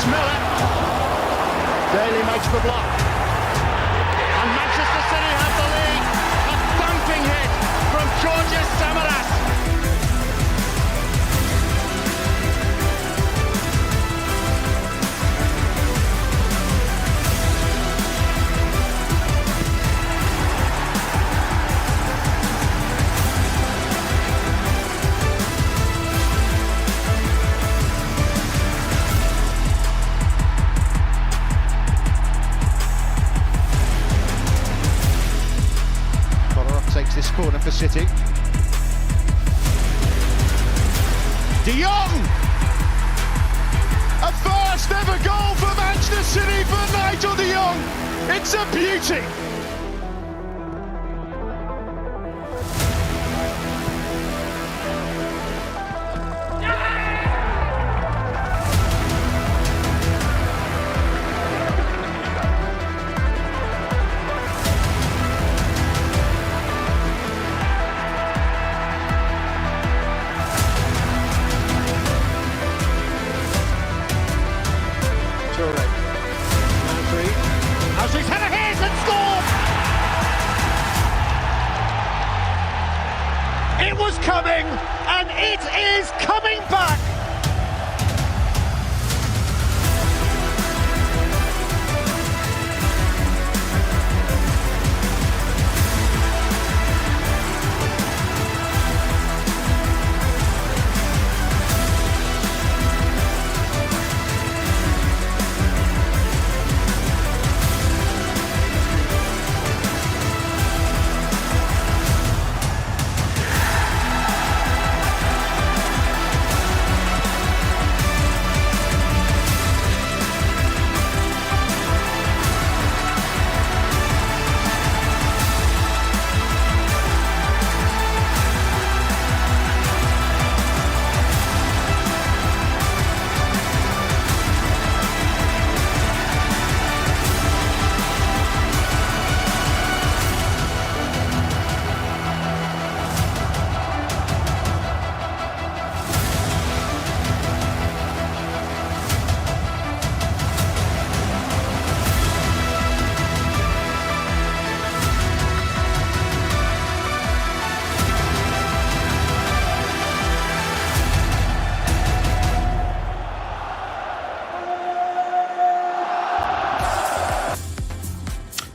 It's Miller. Daly makes the block. And Manchester City have the lead. A thumping hit from Georgios Samaras. Takes this corner for City. De Jong! A first ever goal for Manchester City for Nigel De Jong. It's a beauty. It was coming, and it is coming back.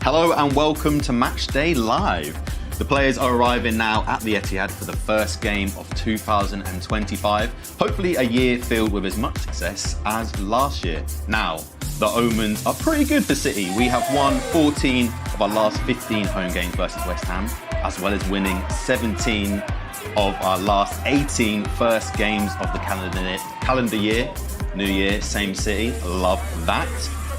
Hello and welcome to Matchday Live. The players are arriving now at the Etihad for the first game of 2025. Hopefully a year filled with as much success as last year. Now, the omens are pretty good for City. We have won 14 of our last 15 home games versus West Ham, as well as winning 17 of our last 18 first games of the calendar year. New year, same City, love that.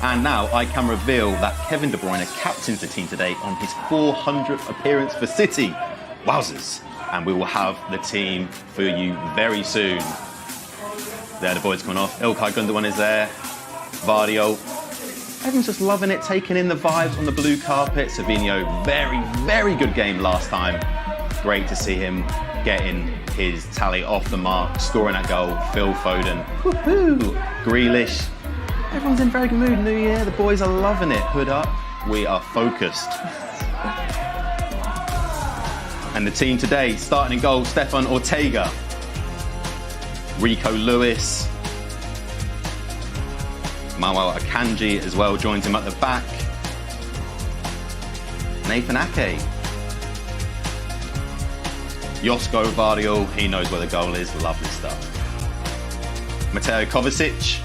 And now I can reveal that Kevin De Bruyne captains the team today on his 400th appearance for City. Wowzers. And we will have the team for you very soon. There, the boys coming off. İlkay Gündoğan is there. Vardio. Everyone's just loving it, taking in the vibes on the blue carpet. Savinho, very good game last time. Great to see him getting his tally off the mark, scoring that goal. Phil Foden. Woohoo! Grealish. Everyone's in very good mood. New year, the boys are loving it. Hood up, we are focused. And the team today, starting in goal, Stefan Ortega, Rico Lewis, Manuel Akanji as well joins him at the back. Nathan Ake. Josko Vardio, he knows where the goal is, lovely stuff. Mateo Kovacic.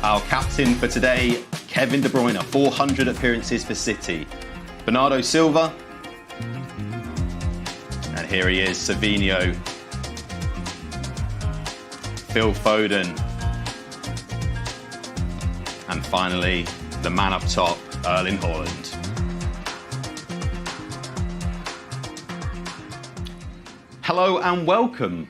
Our captain for today, Kevin De Bruyne, 400 appearances for City. Bernardo Silva. And here he is, Savinho. Phil Foden. And finally, the man up top, Erling Haaland. Hello and welcome.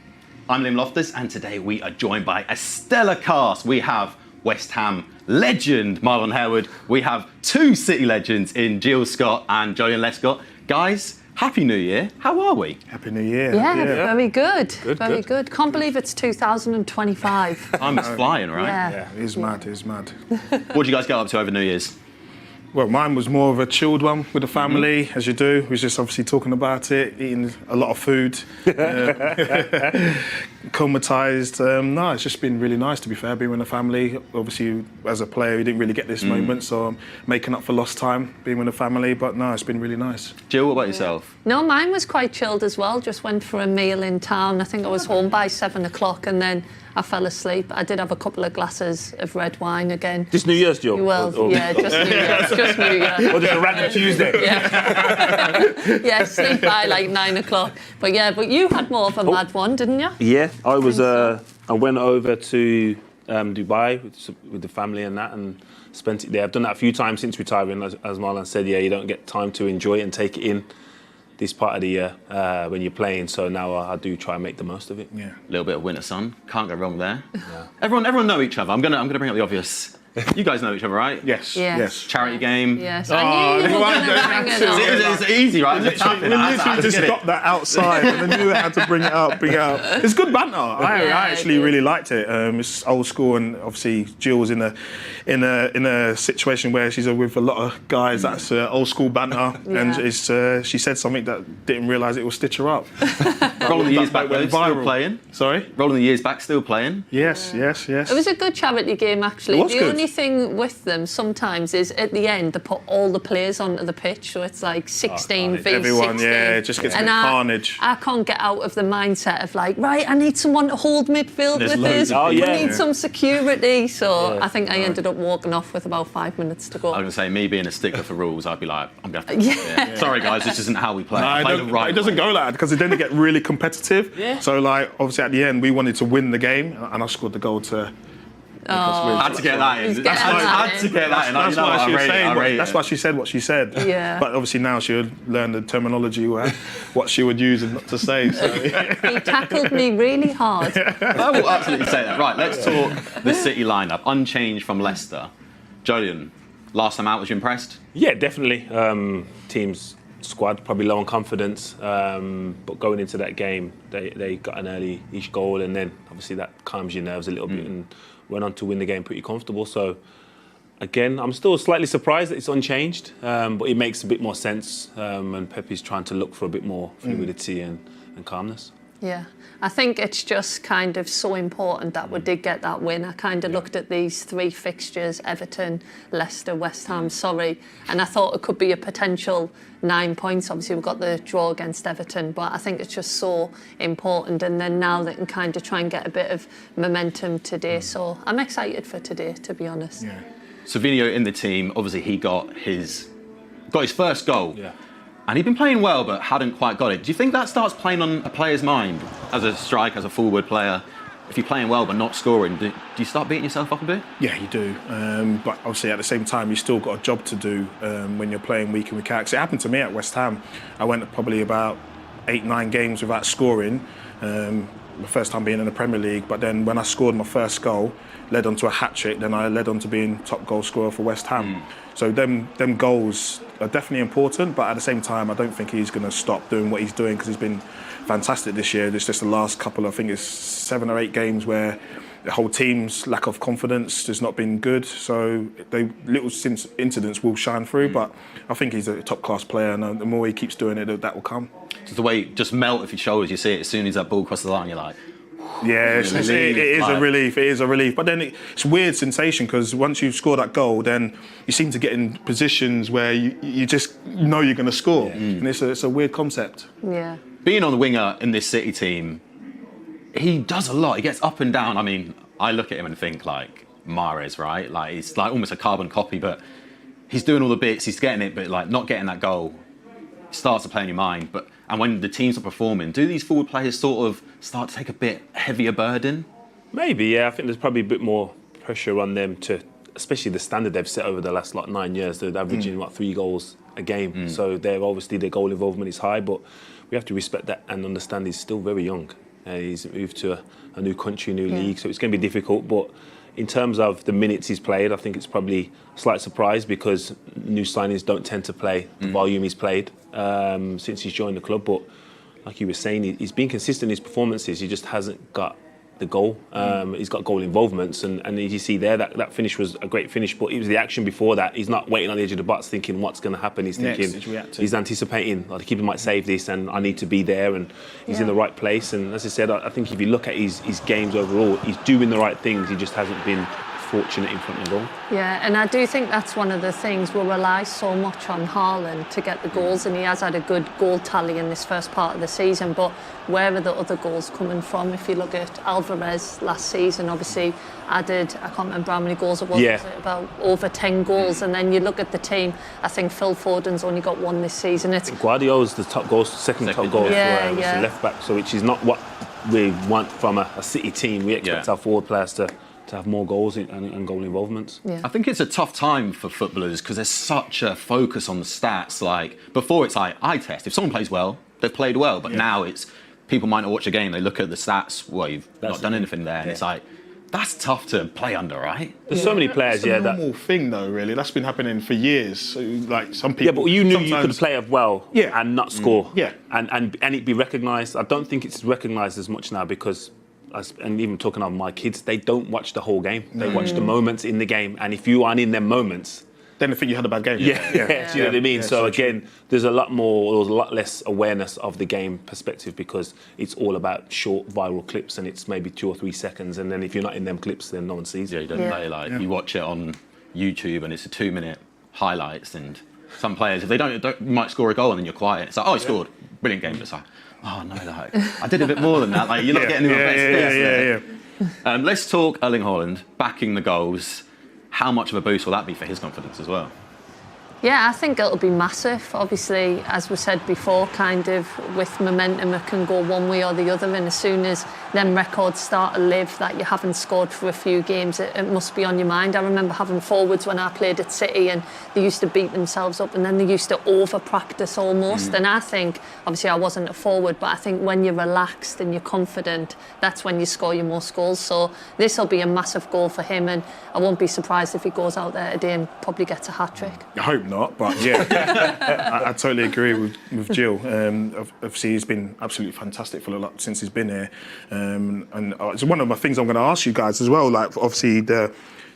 I'm Loftus, and today we are joined by a stellar cast. We have West Ham legend Marlon Harewood. We have two City legends in Jill Scott and Joleon Lescott. Guys, Happy New Year. How are we? Happy New Year. Yeah, very good. Good, very good. good. Can't believe it's 2025. Time is flying, right? Yeah. Yeah, it is mad, it is mad. What did you guys get up to over New Year's? Well, mine was more of a chilled one with the family, as you do. We was just obviously talking about it, eating a lot of food, comatized. No, it's just been really nice, to be fair, being with the family. Obviously, as a player, you didn't really get this moment, so I'm making up for lost time being with the family. But no, it's been really nice. Jill, what about yourself? No, mine was quite chilled as well. Just went for a meal in town. I think I was home by 7 o'clock and then I fell asleep. I did have a couple of glasses of red wine again. Just New Year's, Jill? Well, yeah, just New Year's. Just New Year. Or just a random Tuesday? Yeah. Yeah, sleep by like 9 o'clock. But yeah, but you had more of a mad one, didn't you? Yeah, I was. I went over to Dubai with the family and that, and spent it there. I've done that a few times since retiring. As Marlon said, yeah, you don't get time to enjoy it and take it in this part of the year when you're playing. So now I do try and make the most of it. Yeah. A little bit of winter sun. Can't go wrong there. Yeah. Everyone know each other. I'm gonna bring up the obvious. You guys know each other, right? Yes. Yes. Charity game. Yes. I knew you were going to bring it up. It's easy, right? We literally just got that outside and I knew I had to bring it up. It's good banter. I actually really liked it. It's old school, and obviously Jill was in a situation where she's with a lot of guys. That's old school banter, and she said something that didn't realise it will stitch her up. Rolling the years back, though, still viral. playing. Sorry? Rolling the years back, still playing. Yes. It was a good charity game, actually. It was the good. only thing with them sometimes is at the end they put all the players onto the pitch, so it's like 16 v 16. Everyone, yeah, it just gets a bit carnage. I can't get out of the mindset of like, right, I need someone to hold midfield There's with loads us. of We people. need some security. So I think I ended up walking off with about 5 minutes to go. I was going to say, me being a stickler for rules, I'd be like, I'm going to have to... Yeah. Sorry, guys, this isn't how we play. It doesn't go like that, because then it get really competitive. So, like, obviously at the end, we wanted to win the game, and I scored the goal to... Had to get that in. That's why she said what she said. Yeah. But obviously now she would learn the terminology, what she would use and not to say. So. He tackled me really hard. I will absolutely say that. Right, let's talk the City lineup. Unchanged from Leicester. Joleon, last time out, was you impressed? Yeah, definitely. Team's squad probably low on confidence, but going into that game, they got an early-ish goal, and then obviously that calms your nerves a little bit, and went on to win the game pretty comfortable. So again, I'm still slightly surprised that it's unchanged, but it makes a bit more sense, and Pep is trying to look for a bit more fluidity and calmness. Yeah, I think it's just kind of so important that we did get that win. I kind of looked at these 3 fixtures, Everton, Leicester, West Ham, and I thought it could be a potential 9 points. Obviously, we've got the draw against Everton, but I think it's just so important. And then now they can kind of try and get a bit of momentum today. So I'm excited for today, to be honest. Yeah. Savinho in the team, obviously he got his first goal. Yeah. And he'd been playing well, but hadn't quite got it. Do you think that starts playing on a player's mind as a striker, as a forward player? If you're playing well but not scoring, do you start beating yourself up a bit? Yeah, you do. But obviously at the same time, you still got a job to do when you're playing week in, week out. 'Cause it happened to me at West Ham. I went probably about 8-9 games without scoring. My first time being in the Premier League. But then when I scored my first goal, led on to a hat-trick, then I led on to being top goal scorer for West Ham. So them goals are definitely important, but at the same time, I don't think he's going to stop doing what he's doing, because he's been fantastic this year. There's just the last couple, I think it's 7 or 8 games where the whole team's lack of confidence has not been good. So little incidents will shine through, but I think he's a top-class player, and the more he keeps doing it, that will come. Just the way it just melt off your shoulders, you see it as soon as that ball crosses the line, you're like... Yeah, it is a relief. It is a relief. But then it's a weird sensation, because once you've scored that goal, then you seem to get in positions where you just know you're going to score. And it's a weird concept. Yeah. Being on the winger in this City team, he does a lot. He gets up and down. I mean, I look at him and think like Mahrez, right? Like he's like almost a carbon copy, but he's doing all the bits. He's getting it, but like not getting that goal starts to play in your mind. And when the teams are performing, do these forward players sort of start to take a bit heavier burden? Maybe, yeah. I think there's probably a bit more pressure on them to, especially the standard they've set over the last 9 years. They're averaging 3 goals a game. So their goal involvement is high, but we have to respect that and understand he's still very young. He's moved to a new country, new league, so it's going to be difficult. But in terms of the minutes he's played, I think it's probably a slight surprise because new signings don't tend to play the volume he's played since he's joined the club. But like you were saying, he's been consistent in his performances. He just hasn't got the goal. He's got goal involvements, and as you see there, that finish was a great finish, but it was the action before that. He's not waiting on the edge of the box thinking what's going to happen. He's thinking, he's anticipating, like, the keeper might save this and I need to be there, and he's in the right place. And as I said, I think if you look at his games overall, he's doing the right things. He just hasn't been fortunate in front of the goal. Yeah, and I do think that's one of the things. We rely so much on Haaland to get the goals, and he has had a good goal tally in this first part of the season, but where are the other goals coming from? If you look at Alvarez last season, obviously added, I can't remember how many goals it was, was it about over 10 goals, and then you look at the team, I think Phil Foden's only got one this season. It's Guardiola's the top goal, second top goal for left back, so which is not what we want from a City team. We expect our forward players to have more goals and goal involvements. I think it's a tough time for footballers because there's such a focus on the stats. Like, before it's like eye test. If someone plays well, they've played well. But now it's, people might not watch a game, they look at the stats, well, you've not done anything there. And it's like, that's tough to play under, right? There's so many players, It's a normal thing, though, really. That's been happening for years. So, like, some people... Yeah, but you knew you could play well and not score. And it be recognised. I don't think it's recognised as much now because... and even talking about my kids, they don't watch the whole game. They watch the moments in the game, and if you aren't in them moments, then they think you had a bad game. Do you know what I mean? So again, there's a lot less awareness of the game perspective because it's all about short viral clips, and it's maybe 2 or 3 seconds, and then if you're not in them clips, then no one sees it. You don't play you watch it on YouTube, and it's a 2-minute highlights, and some players, if they don't might score a goal, and then you're quiet. It's like, oh, he scored, brilliant game. It's like, oh no, like, I did a bit more than that. Like, you're not getting the best. Let's talk Erling Haaland backing the goals. How much of a boost will that be for his confidence as well? Yeah, I think it'll be massive. Obviously, as we said before, kind of with momentum, it can go one way or the other. And as soon as them records start to live, that you haven't scored for a few games, it must be on your mind. I remember having forwards when I played at City, and they used to beat themselves up, and then they used to over-practice almost. And I think, obviously, I wasn't a forward, but I think when you're relaxed and you're confident, that's when you score your most goals. So this will be a massive goal for him, and I won't be surprised if he goes out there today and probably gets a hat-trick. I hope not, but I totally agree with Jill. Obviously, he's been absolutely fantastic for a lot since he's been here, and it's one of my things I'm going to ask you guys as well. Like, obviously, the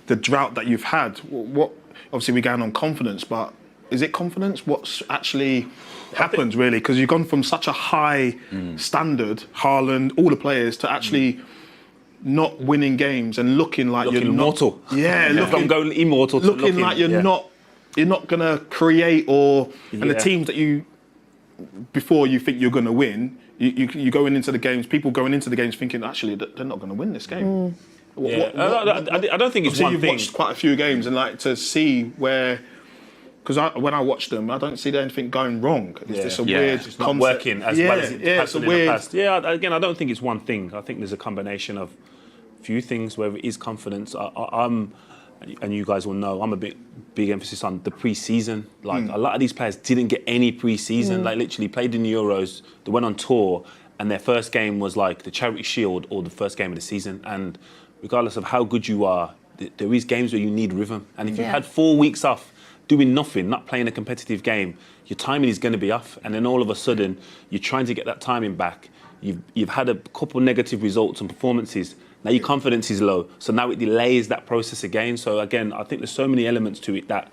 drought that you've had. What obviously we're going on confidence, but is it confidence? What's actually happened really? Because you've gone from such a high standard, Haaland, all the players, to actually not winning games and looking like you're immortal. Looking going immortal. Looking like you're not. You're not going to create and the teams that you, before you think you're going to win, you going into the games, people going into the games thinking, actually, they're not going to win this game. I don't think it's one you've thing. Watched quite a few games and like to see where, because when I watch them, I don't see anything going wrong. It's just a weird it's concept. not working as well as it has done in the past. Again, I don't think it's one thing. I think there's a combination of a few things, whether it is confidence. And you guys will know, I'm a big emphasis on the pre-season. Like, a lot of these players didn't get any pre-season. Like, literally played in the Euros, they went on tour, and their first game was like the Charity Shield or the first game of the season. And regardless of how good you are, there is games where you need rhythm. And if you've had 4 weeks off doing nothing, not playing a competitive game, your timing is going to be off. And then all of a sudden, you're trying to get that timing back. You've had a couple negative results and performances. Now your confidence is low, so now it delays that process again. So again, I think there's so many elements to it that,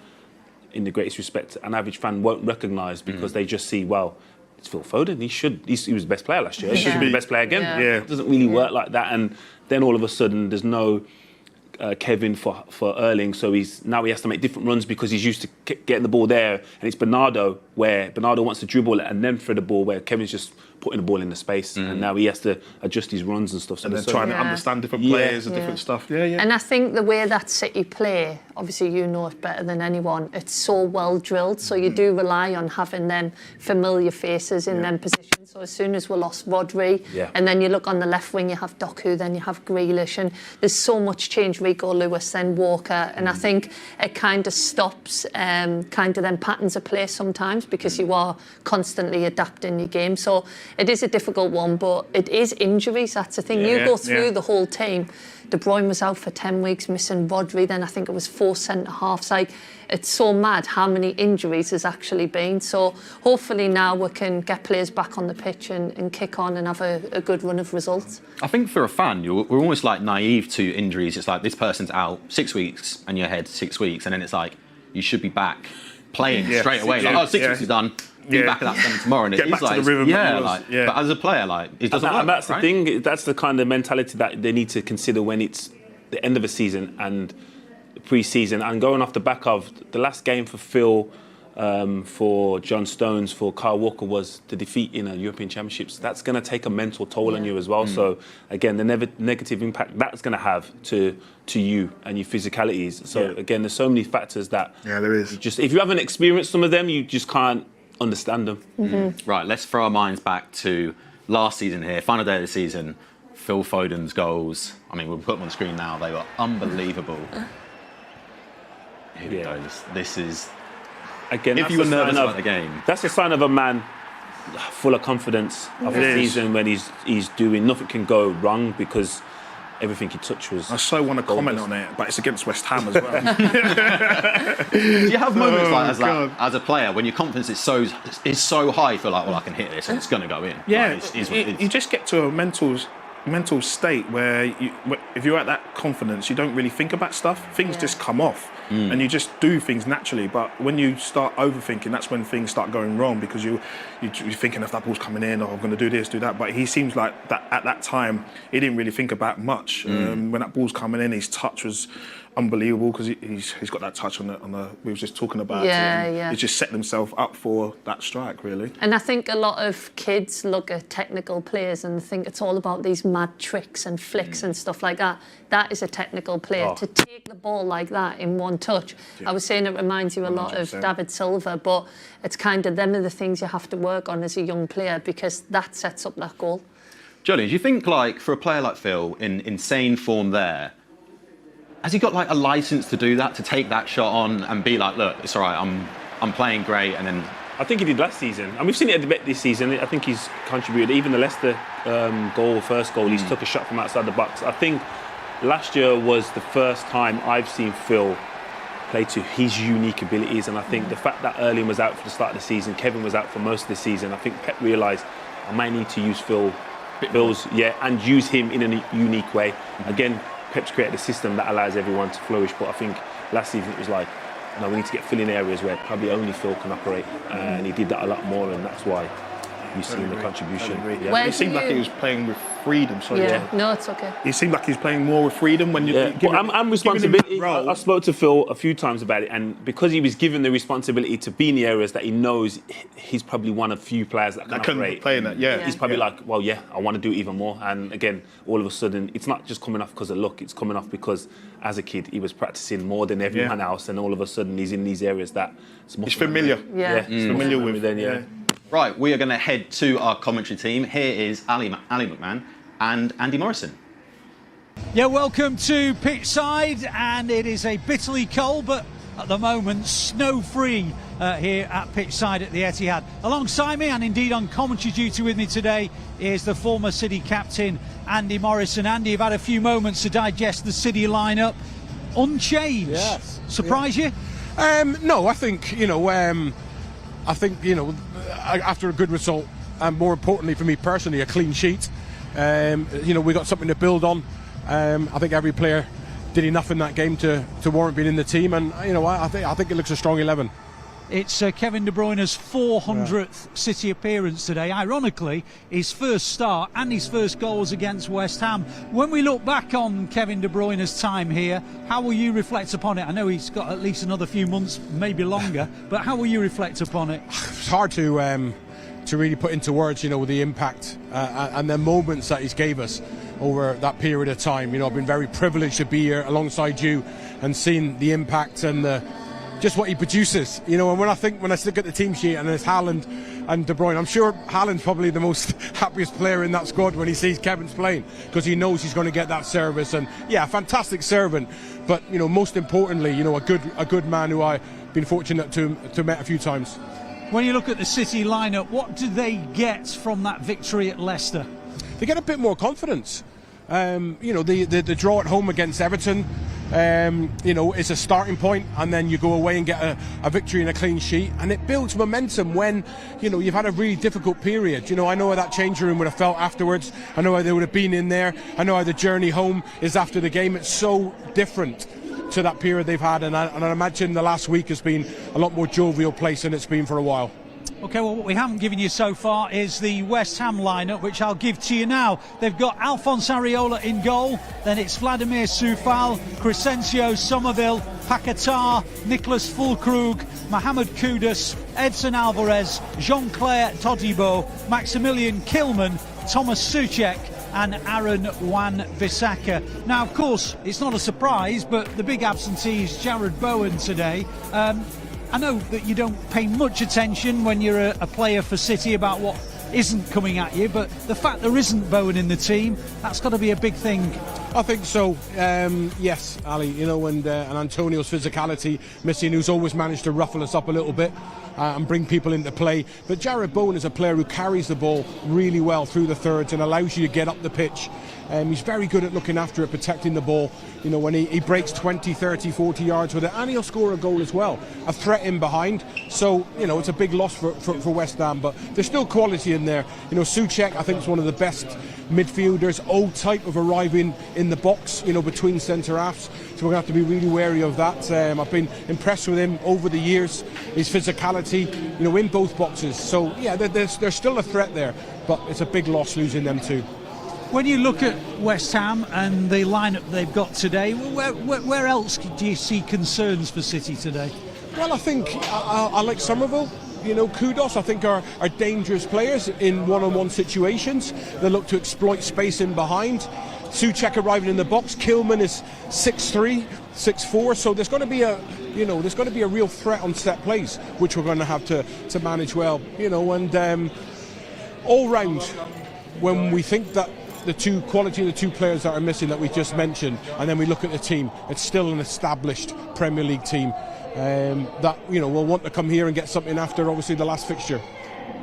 in the greatest respect, an average fan won't recognise because they just see, well, it's Phil Foden. He was the best player last year. He should be the best player again. It doesn't really work like that. And then all of a sudden, there's no Kevin for Erling, so he has to make different runs because he's used to getting the ball there, and it's Bernardo where Bernardo wants to dribble it and then throw the ball where Kevin's just putting the ball in the space, and now he has to adjust his runs and stuff. So and then trying to understand different players and different stuff. And I think the way that City play, obviously you know it better than anyone, it's so well drilled, so you do rely on having them familiar faces in them positions. So as soon as we lost Rodri, and then you look on the left wing, you have Doku, then you have Grealish, and there's so much change, Rico Lewis, then Walker, and I think it kind of stops kind of them patterns of play sometimes because you are constantly adapting your game. So it is a difficult one, but it is injuries, that's the thing. You go through the whole team. De Bruyne was out for 10 weeks, missing Rodri, then I think it was 4 centre-halves. Like, it's so mad how many injuries there's actually been. So hopefully now we can get players back on the pitch and kick on and have a good run of results. I think for a fan, we're almost like naive to injuries. It's like this person's out 6 weeks and you're ahead 6 weeks, and then it's like you should be back playing straight away. Like, 6 weeks is done. Be back at that stand tomorrow, and Get it back is to like, the rhythm. But as a player, like, it doesn't work. And that's right? the thing. That's the kind of mentality that they need to consider when it's the end of a season and pre-season. And going off the back of the last game for Phil, for John Stones, for Kyle Walker was the defeat in European Championships. That's going to take a mental toll on you as well. So again, the negative impact that's going to have to you and your physicalities. So again, there's so many factors that there is. If you haven't experienced some of them, you just can't understand them. Right, let's throw our minds back to last season here, final day of the season. Phil Foden's goals. I mean, we'll put them on the screen now. They were unbelievable. Here we go. This is... Again, if you were nervous about the game. That's a sign of a man full of confidence of a season when he's doing... Nothing can go wrong because everything he touched was... I so want to comment on it, but it's against West Ham as well. Do you have moments like as a player when your confidence is so high, you feel like, well, I can hit this and it's going to go in? Yeah, like, you just get to a mental state where if you're at that confidence, you don't really think about stuff. Things just come off, and you just do things naturally. But when you start overthinking, that's when things start going wrong, because you're thinking if that ball's coming in, or I'm going to do this, do that. But he seems like that at that time he didn't really think about much. When that ball's coming in, his touch was unbelievable, because he's got that touch on the we were just talking about. He's just set himself up for that strike, really. And I think a lot of kids look at technical players and think it's all about these mad tricks and flicks and stuff like that. That is a technical player. To take the ball like that in one touch. I was saying it reminds you a lot 100%. Of David Silva, but it's kind of them are the things you have to work on as a young player, because that sets up that goal. Joleon, do you think, like, for a player like Phil, in insane form there, has he got like a license to do that, to take that shot on and be like, look, it's all right, I'm playing great, and then... I think he did last season, and we've seen it a bit this season. I think he's contributed. Even the Leicester first goal, he's took a shot from outside the box. I think last year was the first time I've seen Phil play to his unique abilities, and I think the fact that Erling was out for the start of the season, Kevin was out for most of the season, I think Pep realised I might need to use Phil's, and use him in a unique way. Again, Pep's created a system that allows everyone to flourish, but I think last season it was like, no, we need to get Phil in areas where probably only Phil can operate, and he did that a lot more, and that's why you've seen the contribution. It seemed like he was playing with freedom. No, it's okay. It seemed like he's playing more with freedom when you. And responsibility. I spoke to Phil a few times about it, and because he was given the responsibility to be in the areas that he knows he's probably one of few players that can operate. Play in that, He's probably like, well, I want to do even more. And again, all of a sudden, it's not just coming off because of luck. It's coming off because as a kid he was practicing more than everyone else, and all of a sudden he's in these areas that he's familiar. He's familiar with. Then Right, we are going to head to our commentary team. Here is Ali McMahon and Andy Morrison. Yeah, welcome to pitchside, and it is a bitterly cold, but at the moment snow-free here at pitchside at the Etihad. Alongside me, and indeed on commentary duty with me today, is the former City captain Andy Morrison. Andy, you've had a few moments to digest the City lineup. Unchanged. Yes. Surprise you? No, I think after a good result, and more importantly for me personally, a clean sheet. We got something to build on. I think every player did enough in that game to warrant being in the team, and I think it looks a strong 11. It's Kevin De Bruyne's 400th City appearance today. Ironically, his first start and his first goals against West Ham. When we look back on Kevin De Bruyne's time here, how will you reflect upon it? I know he's got at least another few months, maybe longer, but how will you reflect upon it? It's hard to really put into words, the impact and the moments that he's gave us over that period of time. I've been very privileged to be here alongside you and seen the impact and just what he produces, and when I look at the team sheet and there's Haaland and De Bruyne, I'm sure Haaland's probably the most happiest player in that squad when he sees Kevin's playing, because he knows he's going to get that service, and a fantastic servant, but most importantly, a good man who I've been fortunate to meet a few times. When you look at the City lineup, what do they get from that victory at Leicester? They get a bit more confidence. You know, the draw at home against Everton, you know, is a starting point, and then you go away and get a victory and a clean sheet, and it builds momentum when, you know, you've had a really difficult period. You know, I know how that changing room would have felt afterwards. I know how they would have been in there. I know how the journey home is after the game. It's so different to that period they've had, and I imagine the last week has been a lot more jovial place than it's been for a while. OK, well, what we haven't given you so far is the West Ham lineup, which I'll give to you now. They've got Alphonse Areola in goal, then it's Vladimir Soufal, Crescencio Somerville, Paquetá, Nicolas Fulkrug, Mohamed Kudus, Edson Alvarez, Jean-Claire Todibo, Maximilian Kilman, Thomas Souček and Aaron Wan-Bissaka. Now, of course, it's not a surprise, but the big absentee is Jarrod Bowen today. I know that you don't pay much attention when you're a player for City about what isn't coming at you, but the fact there isn't Bowen in the team, that's got to be a big thing. I think so. Yes, Ali. You know, and Antonio's physicality missing, who's always managed to ruffle us up a little bit and bring people into play. But Jarrod Bowen is a player who carries the ball really well through the thirds and allows you to get up the pitch. He's very good at looking after it, protecting the ball. You know, when he breaks 20, 30, 40 yards with it, and he'll score a goal as well. A threat in behind. So, you know, it's a big loss for West Ham, but there's still quality in there. You know, Souček, I think, is one of the best midfielders, old type of arriving in the box, you know, between centre-halves. So we're going to have to be really wary of that. I've been impressed with him over the years, his physicality, you know, in both boxes. So, yeah, there's still a threat there, but it's a big loss losing them too. When you look at West Ham and the lineup they've got today, where else do you see concerns for City today? Well, I think I like Somerville. You know, Kudus, I think are dangerous players in one-on-one situations. They look to exploit space in behind. Souček arriving in the box. Kilman is 6'3", 6'4", so there's going to be a real threat on set plays, which we're going to have to manage well. You know, and all round, when we think that the two quality of the two players that are missing that we just mentioned, and then we look at the team, it's still an established Premier League team that, you know, will want to come here and get something after obviously the last fixture.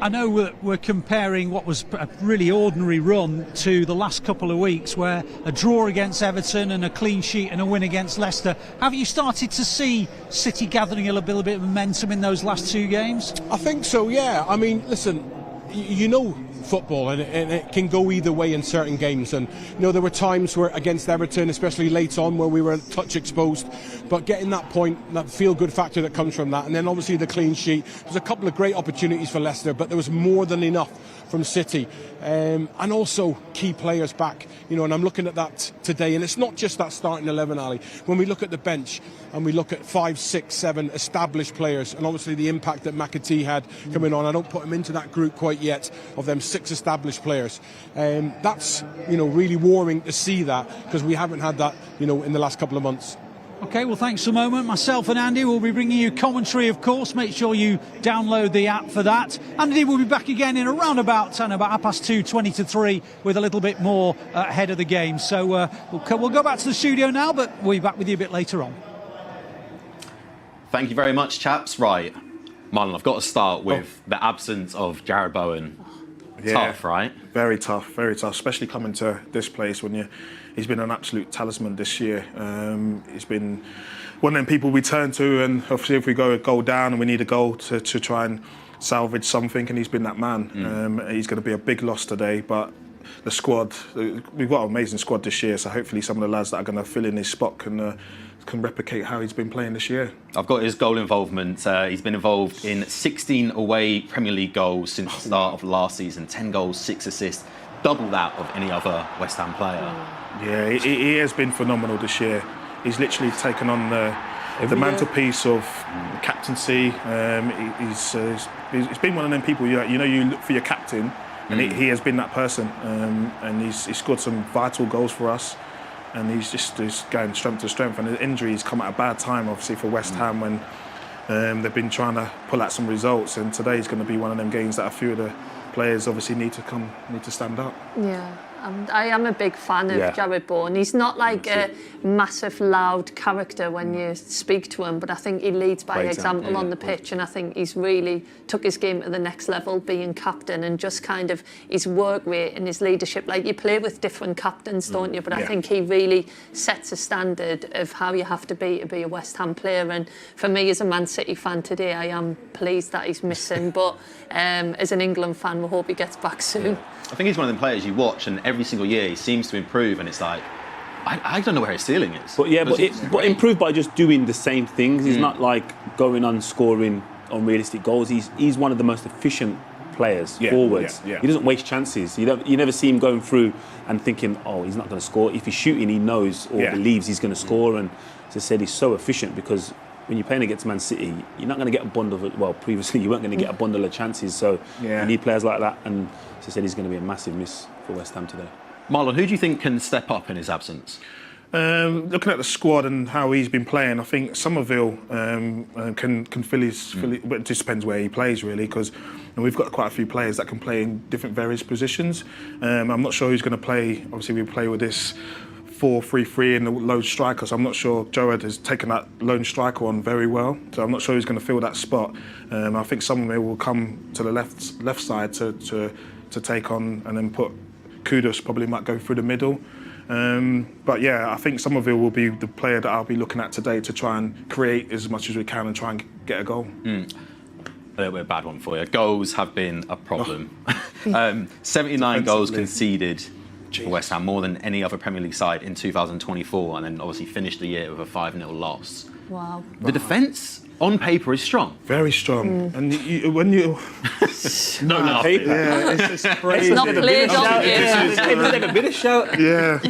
I know we're comparing what was a really ordinary run to the last couple of weeks, where a draw against Everton and a clean sheet and a win against Leicester. Have you started to see City gathering a little bit of momentum in those last two games? I think so, yeah. I mean, listen, you know football, and it can go either way in certain games, and you know there were times where against Everton, especially late on, where we were a touch exposed, but getting that point, that feel-good factor that comes from that, and then obviously the clean sheet. There's a couple of great opportunities for Leicester, but there was more than enough from City, and also key players back, you know, and I'm looking at that today, and it's not just that starting 11, Ali. When we look at the bench and we look at 5, 6, 7 established players, and obviously the impact that McAtee had coming on, I don't put him into that group quite yet of them 6 established players. That's, you know, really warming to see that, because we haven't had that, you know, in the last couple of months. OK, well, thanks for a moment. Myself and Andy will be bringing you commentary, of course. Make sure you download the app for that. Andy will be back again in around about 2:30, 20 to 3, with a little bit more ahead of the game. So we'll go back to the studio now, but we'll be back with you a bit later on. Thank you very much, chaps. Right, Marlon, I've got to start with the absence of Jarrod Bowen. Yeah, tough, right? Very tough, especially coming to this place when he's been an absolute talisman this year. He's been one of them people we turn to, and obviously if we go a goal down and we need a goal to try and salvage something, and he's been that man. He's going to be a big loss today, but the squad, we've got an amazing squad this year, so hopefully some of the lads that are going to fill in his spot can replicate how he's been playing this year. I've got his goal involvement. He's been involved in 16 away Premier League goals since the start of last season. 10 goals, 6 assists, double that of any other West Ham player. Yeah, he has been phenomenal this year. He's literally taken on the mantelpiece of captaincy. He's been one of them people, you know, you look for your captain, and he has been that person. And he's scored some vital goals for us. And he's just going strength to strength. And the injuries come at a bad time, obviously, for West Ham, when they've been trying to pull out some results. And today's going to be one of them games that a few of the players obviously need to stand up. Yeah, I am a big fan of Jared Bourne. He's not like a massive, loud character when you speak to him, but I think he leads by example on the pitch, and I think he's really took his game to the next level, being captain, and just kind of his work rate and his leadership. Like, you play with different captains, don't you? But I think he really sets a standard of how you have to be a West Ham player. And for me, as a Man City fan today, I am pleased that he's missing. But as an England fan, we hope he gets back soon. I think he's one of the players you watch, and every single year he seems to improve, and it's like, I don't know where his ceiling is. But improve by just doing the same things. He's not like going on scoring unrealistic goals. He's one of the most efficient players forwards. He doesn't waste chances. You never see him going through and thinking, oh, he's not going to score. If he's shooting, he knows or believes he's going to score. And as I said, he's so efficient, because when you're playing against Man City, you're not going to get a bundle of, well, previously you weren't going to get a bundle of chances. So you need players like that. And as I said, he's going to be a massive miss for West Ham today. Marlon, who do you think can step up in his absence? Looking at the squad and how he's been playing, I think Somerville can fill his. But it just depends where he plays, really, because we've got quite a few players that can play in different various positions. I'm not sure who's going to play. Obviously, we play with this 4-3-3 and the lone striker, so I'm not sure Joleon has taken that lone striker on very well, so I'm not sure who's going to fill that spot. I think Somerville will come to the left side to take on, and then put Kudus probably might go through the middle. But yeah, I think Somerville will be the player that I'll be looking at today to try and create as much as we can and try and get a goal. A little bit of a bad one for you. Goals have been a problem. 79 goals conceded for West Ham, more than any other Premier League side in 2024, and then obviously finished the year with a 5-0 loss. Wow. The defence on paper is strong. Very strong. And when you... No, no. Yeah, it's crazy. It's not played on Take a bit of shout. Yeah.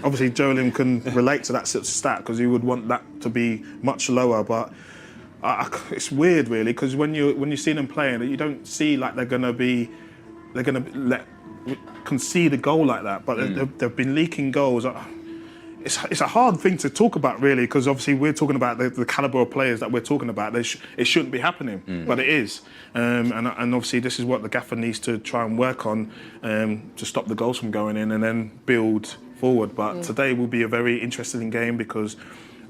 Obviously, Joleon can relate to that sort of stat, because he would want that to be much lower, but it's weird, really, because when you see them playing, you don't see like they're going to concede a goal like that, but they've been leaking goals. It's a hard thing to talk about, really, because obviously we're talking about the calibre of players that we're talking about. It shouldn't be happening, but it is. And obviously this is what the gaffer needs to try and work on, to stop the goals from going in and then build forward. But today will be a very interesting game, because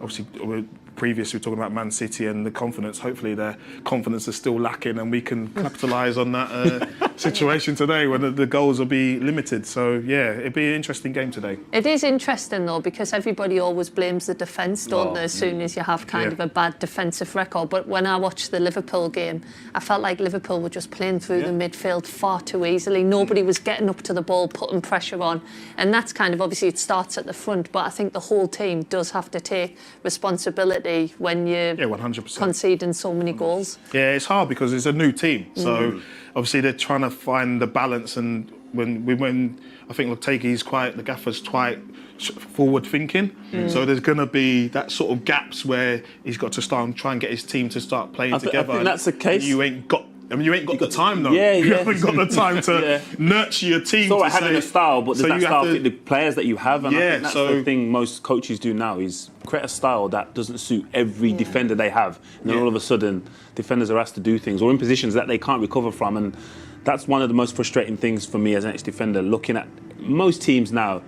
obviously previously we were talking about Man City and the confidence. Hopefully their confidence is still lacking, and we can capitalise on that situation today when the goals will be limited. So yeah, it'll be an interesting game today. It is interesting though, because everybody always blames the defence, don't they, as soon as you have kind of a bad defensive record. But when I watched the Liverpool game, I felt like Liverpool were just playing through the midfield far too easily. Nobody was getting up to the ball, putting pressure on. And that's kind of, obviously it starts at the front, but I think the whole team does have to take responsibility when you're 100%. conceding so many goals. Yeah, it's hard because it's a new team. So obviously they're trying to find the balance, and when I think the gaffer's quite forward thinking. So there's going to be that sort of gaps where he's got to start and try and get his team to start playing together. I think that's the case. You ain't got the time though. Yeah, you haven't got the time to nurture your team. It's all right having a style, but does that style fit the players that you have? And I think that's the thing most coaches do now, is create a style that doesn't suit every defender they have. And then all of a sudden, defenders are asked to do things, or in positions that they can't recover from. And that's one of the most frustrating things for me as an ex-defender, looking at most teams now.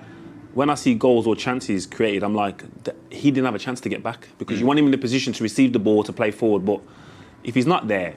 When I see goals or chances created, I'm like, he didn't have a chance to get back, because you want him in the position to receive the ball, to play forward. But if he's not there,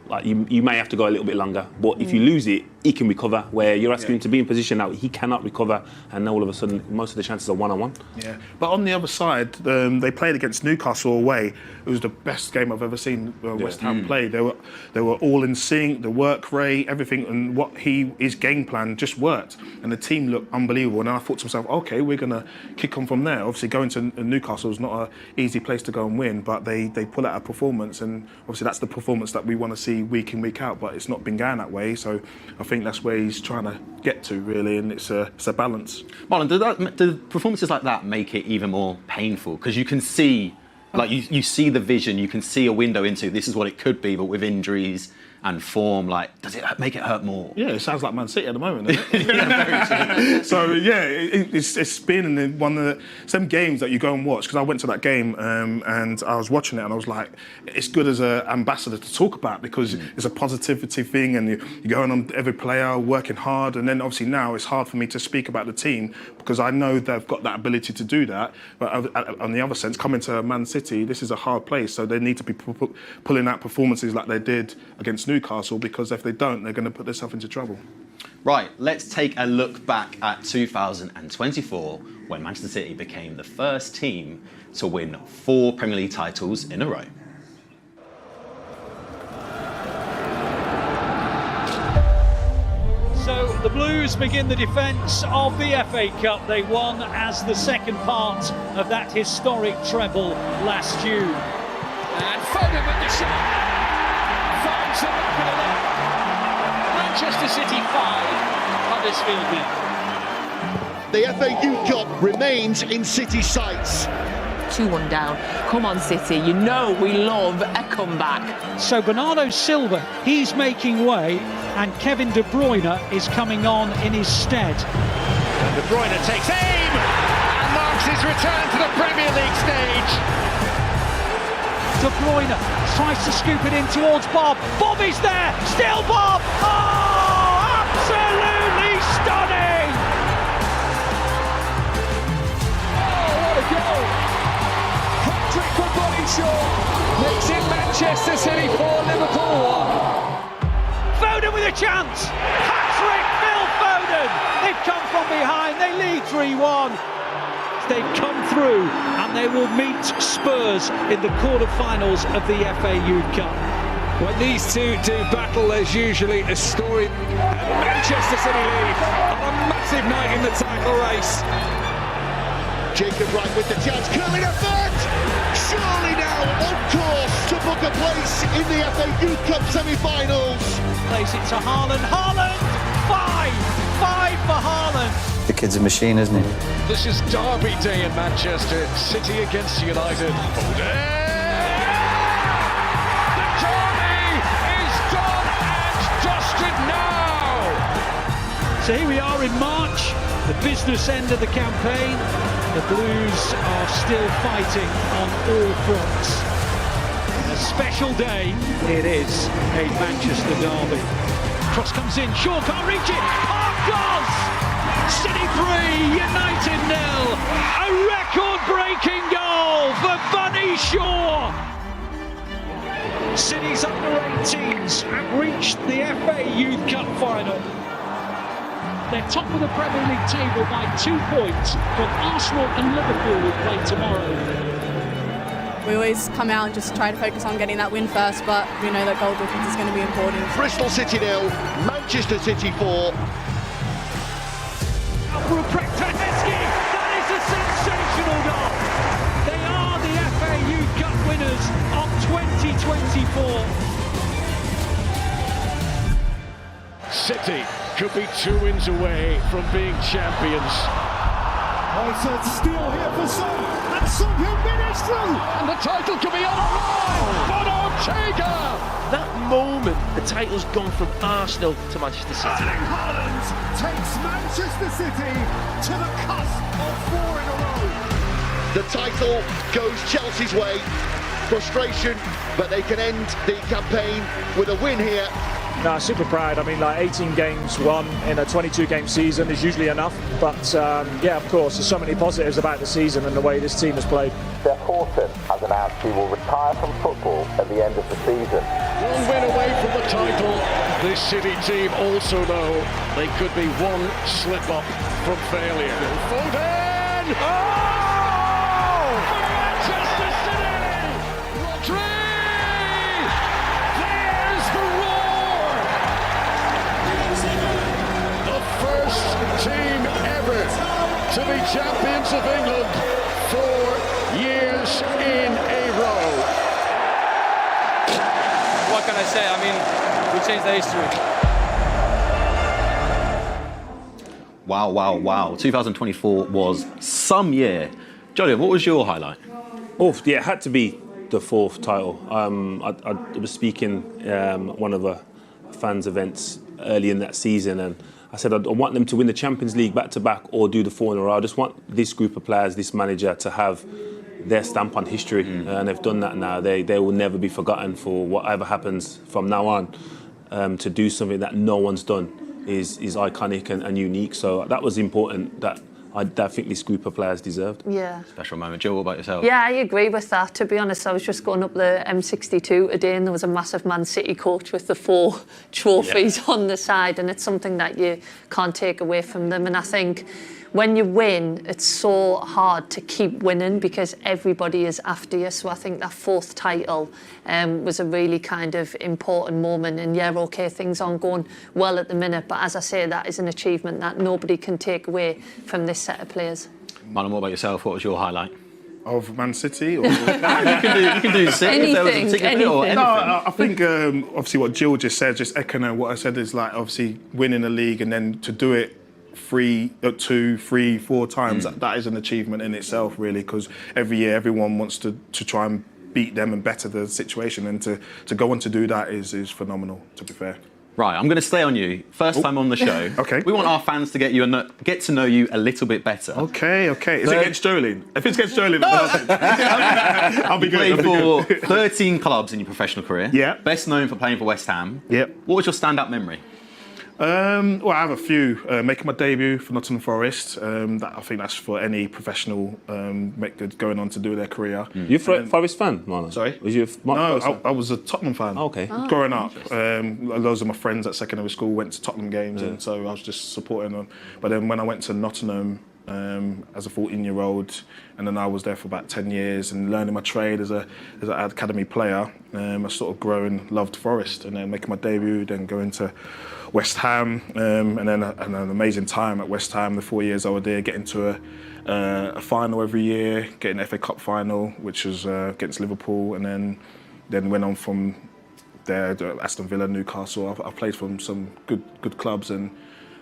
like you may have to go a little bit longer, but if you lose it, he can recover. Where you're asking him to be in position now, he cannot recover, and all of a sudden, most of the chances are one-on-one. Yeah, but on the other side, they played against Newcastle away. It was the best game I've ever seen West Ham play. They were all in sync, the work rate, everything, and his game plan just worked, and the team looked unbelievable. And I thought to myself, okay, we're going to kick on from there. Obviously, going to Newcastle is not an easy place to go and win, but they pull out a performance, and obviously that's the performance that we want to see week in, week out. But it's not been going that way, so I think that's where he's trying to get to, really, and it's a balance. Marlon, do performances like that make it even more painful? Because you can see, like you see the vision, you can see a window into this is what it could be, but with injuries and form, like, does it make it hurt more? Yeah, it sounds like Man City at the moment, doesn't it? Yeah, very true. So yeah, it's been one of some games that you go and watch, because I went to that game and I was watching it and I was like, it's good as an ambassador to talk about, because it's a positivity thing, and you're going on every player working hard, and then obviously now it's hard for me to speak about the team because I know they've got that ability to do that. But on the other sense, coming to Man City, this is a hard place, so they need to be pulling out performances like they did against Newcastle, because if they don't, they're going to put themselves into trouble. Right, let's take a look back at 2024, when Manchester City became the first team to win 4 Premier League titles in a row. So the Blues begin the defence of the FA Cup. They won as the second part of that historic treble last June. And Foden with the shot. Finds the back of the net. Manchester City 5, Huddersfield 0. The FA Youth Cup remains in City sights. 2-1 down. Come on, City. You know we love a comeback. So Bernardo Silva, he's making way, and Kevin De Bruyne is coming on in his stead. And De Bruyne takes aim and marks his return to the Premier League stage. De Bruyne tries to scoop it in towards Bob. Bob is there. Still Bob. Oh, absolutely stunning. Oh, what a goal. Hat-trick for Bobby Shaw. Makes it Manchester City 4, Liverpool 1. Foden with a chance. Hat-trick, Phil Foden. They've come from behind. They lead 3-1. They've come through and they will meet Spurs in the quarter-finals of the FA Youth Cup. When these two do battle, there's usually a story. And Manchester City lead on a massive night in the title race. Jacob Wright with the chance, coming effort! Surely now on course to book a place in the FA Youth Cup semi-finals. Plays it to Haaland. Haaland! 5 for Haaland. The kid's a machine, isn't he? This is Derby Day in Manchester. City against United. Foden! The derby is done and dusted now! So here we are in March, the business end of the campaign. The Blues are still fighting on all fronts. A special day it is, a Manchester derby. Cross comes in, Shaw can't reach it, Park does! City 3, United 0. A record-breaking goal for Bunny Shaw. City's under 18s have reached the FA Youth Cup final. They're top of the Premier League table by 2 points, but Arsenal and Liverpool will play tomorrow. We always come out and just try to focus on getting that win first, but we know that goal difference is going to be important. Bristol City 0, Manchester City 4. That is a sensational goal. They are the FA Youth Cup winners of 2024. City could be 2 wins away from being champions. It's still here for Son, and Son who managed through. And the title could be on the line for Ortega. That moment, the title's gone from Arsenal to Manchester City. Erling Haaland takes Manchester City to the cusp of 4 in a row. The title goes Chelsea's way. Frustration, but they can end the campaign with a win here. No, super proud. I mean, like 18 games won in a 22-game season is usually enough. But yeah, of course, there's so many positives about the season and the way this team has played. Jeff Horton has announced he will retire from football at the end of the season. 1 win away from the title. This City team also know they could be 1 slip-up from failure. Foden! Oh! Manchester City! Rodri! There's the roar! The first team ever to be champions of England 4 years in a row. What can I say? I mean, we changed the history. Wow, wow, wow. 2024 was some year. Joleon, what was your highlight? Oh, yeah, it had to be the 4th title. I was speaking one of the fans events early in that season, and I said I want them to win the Champions League back-to-back or do the 4 in a row. I just want this group of players, this manager, to have their stamp on history, and they've done that now. They will never be forgotten for whatever happens from now on. To do something that no one's done is iconic and unique. So that was important that I think this group of players deserved. Yeah. Special moment. Jill, what about yourself? Yeah, I agree with that. To be honest, I was just going up the M62 today and there was a massive Man City coach with the 4 trophies on the side, and it's something that you can't take away from them. And I think when you win, it's so hard to keep winning because everybody is after you. So I think that 4th title was a really kind of important moment. And yeah, okay, things aren't going well at the minute, but as I say, that is an achievement that nobody can take away from this set of players. Marlon, what about yourself? What was your highlight? Of Man City? Or... you can do City if there was a particular bit or anything. No, I think obviously what Jill just said, just echoing what I said, is like obviously winning the league and then to do it 2, 3, 4 times, that is an achievement in itself, really, because every year everyone wants to try and beat them and better the situation, and to go on to do that is phenomenal, to be fair. Right, I'm going to stay on you. First time on the show. Okay. We want our fans to get to know you a little bit better. Okay. Is it against Joleon? If it's against Joleon, I'll be good. You played for 13 clubs in your professional career. Yeah. Best known for playing for West Ham. Yep. What was your standout memory? Well, I have a few. Making my debut for Nottingham Forest. I think that's for any professional going on to do their career. You're a Forest fan, Marlon? Sorry? Was you I was a Tottenham fan. Oh, okay. Growing up, loads of my friends at secondary school went to Tottenham games, and so I was just supporting them. But then when I went to Nottingham as a 14-year-old, and then I was there for about 10 years and learning my trade as an academy player, I sort of growing loved Forest, and then making my debut, then going to West Ham, and then an amazing time at West Ham. The 4 years I was there, getting to a final every year, getting an FA Cup final, which was against Liverpool, and then went on from there to Aston Villa, Newcastle. I played for some good clubs and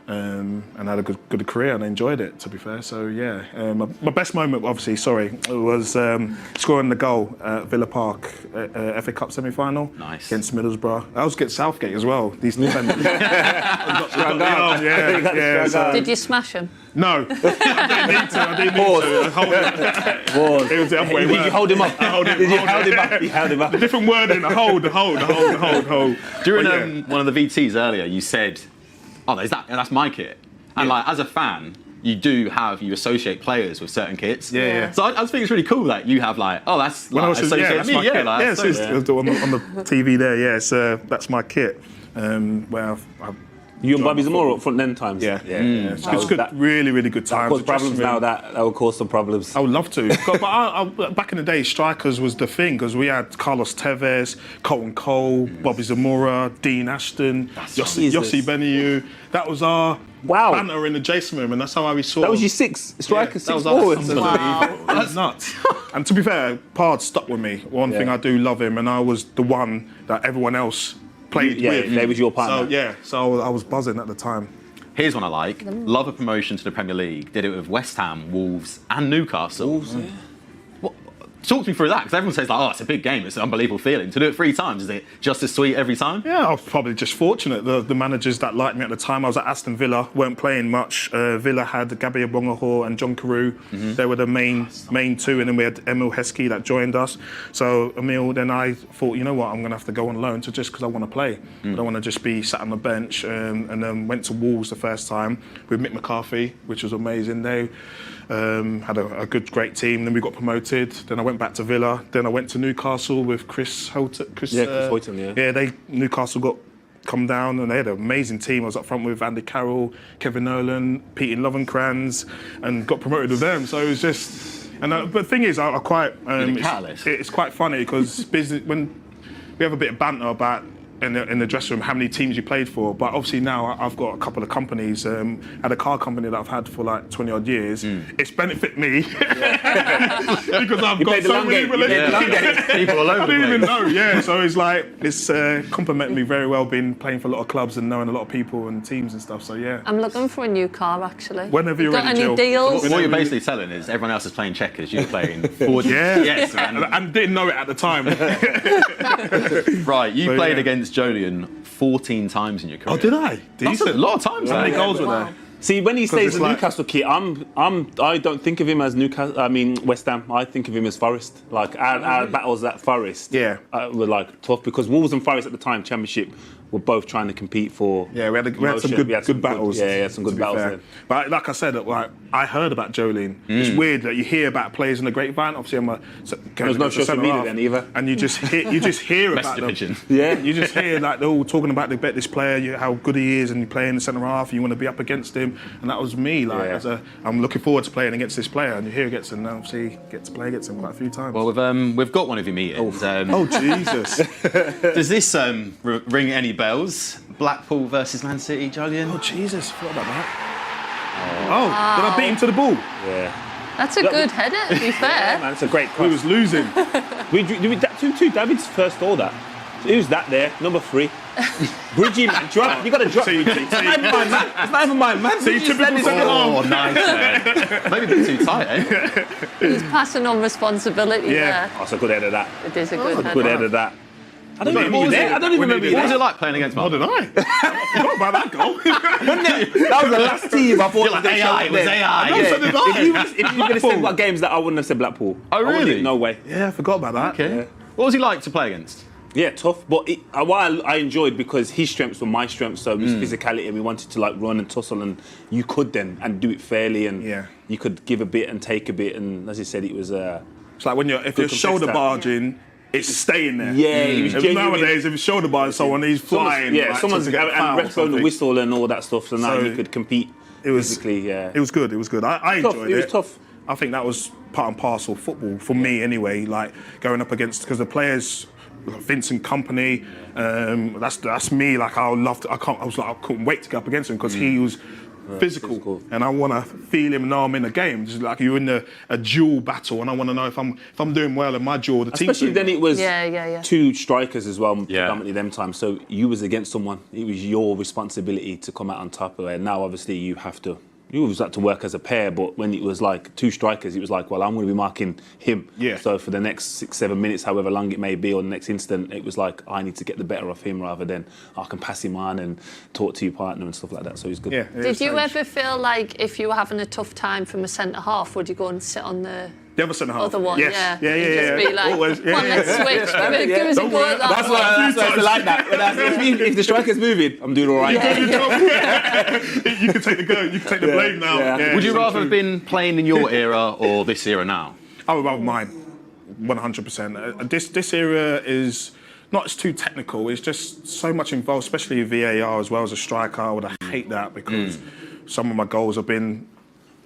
had a good career, and I enjoyed it, to be fair. So yeah, my best moment, obviously, was scoring the goal at Villa Park, FA Cup semi-final. Nice. Against Middlesbrough. I was against Southgate as well. These defenders. Did you smash him? No, I didn't need to. It was the other way. Did you hold him up? You held him up. The different wording. Hold. During one of the VTs earlier, you said, "Oh, that's my kit." And like as a fan, you associate players with certain kits. Yeah. So I just think it's really cool that you have like, oh, that's when like, I was associated me. Yeah, that's on the TV there. Yeah, so that's my kit. Where I've you and Bobby Zamora up front then times. Yeah. It's good, really good times. That cause problems now. That will cause some problems. I would love to. But back in the day, strikers was the thing, because we had Carlos Tevez, Colton Cole, Bobby Zamora, Dean Ashton, Yossi Benayoun. That was our banter in the dressing room, and that's how I saw. That was your 6 strikers, 6 forwards. Wow. That's nuts. And to be fair, Pard stuck with me. One thing I do love him, and I was the one that everyone else played with. They was your partner. So I was buzzing at the time. Here's one I like. Love a promotion to the Premier League. Did it with West Ham, Wolves and Newcastle. Wolves, yeah. Talk to me through that, because everyone says, like, oh, it's a big game, it's an unbelievable feeling. To do it 3 times, is it just as sweet every time? Yeah, I was probably just fortunate. The managers that liked me at the time, I was at Aston Villa, weren't playing much. Villa had Gabriel Bongaho and John Carew. They were the main 2, and then we had Emil Heskey that joined us. So Emil, then I thought, you know what, I'm going to have to go on loan just because I want to play. I don't want to just be sat on the bench. And then went to Wolves the first time with Mick McCarthy, which was amazing. They had a great team. Then we got promoted. Then I went back to Villa. Then I went to Newcastle with Chris Houghton. Chris Houghton, Newcastle got come down, and they had an amazing team. I was up front with Andy Carroll, Kevin Nolan, Peter Lovenkrands, and got promoted with them. So it was just. And but the thing is, I quite. It's quite funny because when we have a bit of banter about. In the dressing room, how many teams you played for, but obviously now I've got a couple of companies. Had a car company that I've had for like 20 odd years. It's benefit me because I've got so many relationships. People all over I didn't even know. So it's complimented me very well, being playing for a lot of clubs and knowing a lot of people and teams and stuff. So yeah. I'm looking for a new car actually. Whenever you're ready, Jill. Any deals? What you're basically telling is everyone else is playing checkers, you're playing forward. Yes, and didn't know it at the time. Right, you played against against Joleon 14 times in your career. Oh, did I? That's a lot of times. How many goals were there? See, when he stays in like- Newcastle kit, I don't think of him as Newcastle. I mean West Ham. I think of him as Forest. Like our battles at Forest, were like tough because Wolves and Forest at the time, Championship, were both trying to compete for. Yeah, we had some good battles. Yeah, some good battles. Then. But like I said, like, I heard about Joleon. It's weird that you hear about players in the grapevine. Obviously, there's no social media then either, and you just hear about them. Yeah, you just hear like they're all talking about they bet this player, how good he is, and you play in the centre half. You want to be up against him, and that was me. Like, I'm looking forward to playing against this player, and you hear against him. Now, obviously, get to play against him quite a few times. Well, we've got one of your meetings. Oh Jesus! Does this ring any bells? Blackpool versus Man City, Joleon? Oh Jesus! Forgot about that. Oh, did I beat him to the ball? Yeah. That's a good header, to be fair. Yeah, man, it's a great cross. We was losing. we 2-2. David's first goal that. Who's that there? Number 3. Bridgie, man. Drop. You got to drop. It's not even my man. So you typical second arm. Oh, nice, man. Maybe a bit too tight, eh? He's passing on responsibility there. That's a good header, that. It is a good header. Good header, that. I don't even remember you. What was it like playing against Marlon? What did I forgot about that goal. That was the last team I thought. You're like, AI, it was AI. If you were going to say what games that I wouldn't have said Blackpool. Oh, really? No way. Yeah, I forgot about that. Okay. Yeah. What was he like to play against? Yeah, tough. But what I enjoyed because his strengths were my strengths, so his physicality, and we wanted to like run and tussle, and you could then and do it fairly, and you could give a bit and take a bit, and as you said, it was. It's like when if you're shoulder barging. It's staying there. Yeah, it was nowadays, if you shoulder bar someone, he's flying. Someone's and blowing the whistle and all that stuff, so now you could compete physically. Yeah, it was good. It was good. I enjoyed it. It was tough. I think that was part and parcel of football for me, anyway. Like going up against because the players, Vincent Kompany, that's me. Like I loved. I couldn't wait to go up against him because he was. Physical, and I want to feel him now I'm in a game. Just like you're in a duel battle, and I want to know if I'm doing well in my duel. The team. Especially then it was 2 strikers as well, predominantly them times. So you was against someone. It was your responsibility to come out on top of it. Now obviously you have to. You always had to work as a pair, but when it was like 2 strikers, it was like, well, I'm going to be marking him. Yeah. So for the next 6-7 minutes, however long it may be, or the next instant, it was like, I need to get the better of him rather than I can pass him on and talk to your partner and stuff like that. So he's good. Yeah, Did you ever feel like if you were having a tough time from a centre half, would you go and sit on the other centre half? Other one, yes. yeah. Just be like, always. Come on, let's switch. Give us a go at that. That's why I like that. If the striker's moving, I'm doing all right. You can take the blame now. Yeah. Would you rather have been playing in your era or this era now? I would rather mine, 100%. This era is not as too technical. It's just so much involved, especially VAR as well as a striker. I would hate that because some of my goals have been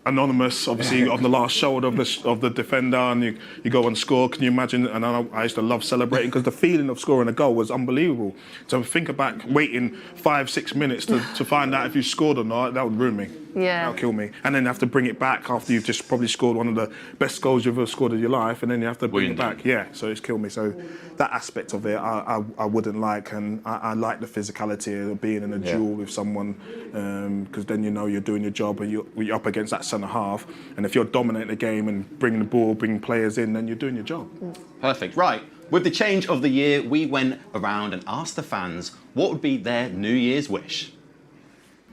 anonymous, obviously on the last shoulder of the defender, and you go and score. Can you imagine? And I used to love celebrating because the feeling of scoring a goal was unbelievable. So think back, waiting 5-6 minutes to find out if you scored or not, that would ruin me. Yeah, that would kill me. And then have to bring it back after you've just probably scored one of the best goals you've ever scored in your life, and then you have to bring it back. Yeah, so it's killed me. So that aspect of it, I wouldn't like, and I like the physicality of being in a duel with someone, because then you know you're doing your job and you're up against that centre half, and if you're dominating the game and bringing the ball, bringing players in, then you're doing your job. Perfect. Right. With the change of the year, we went around and asked the fans what would be their New Year's wish.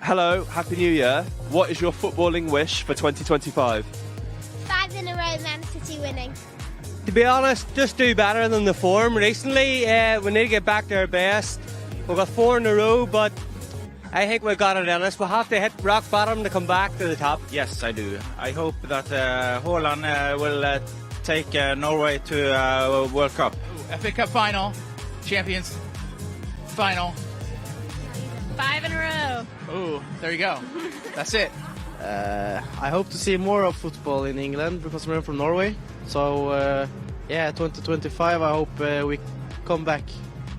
Hello, Happy New Year. What is your footballing wish for 2025? 5 in a row, Man City winning. To be honest, just do better than the form recently. We need to get back to our best. We've got 4 in a row, but I think we've got it in us. We'll have to hit rock bottom to come back to the top. Yes, I do. I hope that Haaland will take Norway to World Cup. FA Cup final, Champions final. 5 in a row. Ooh, there you go. That's it. I hope to see more of football in England because we're from Norway. So, 2025, I hope we come back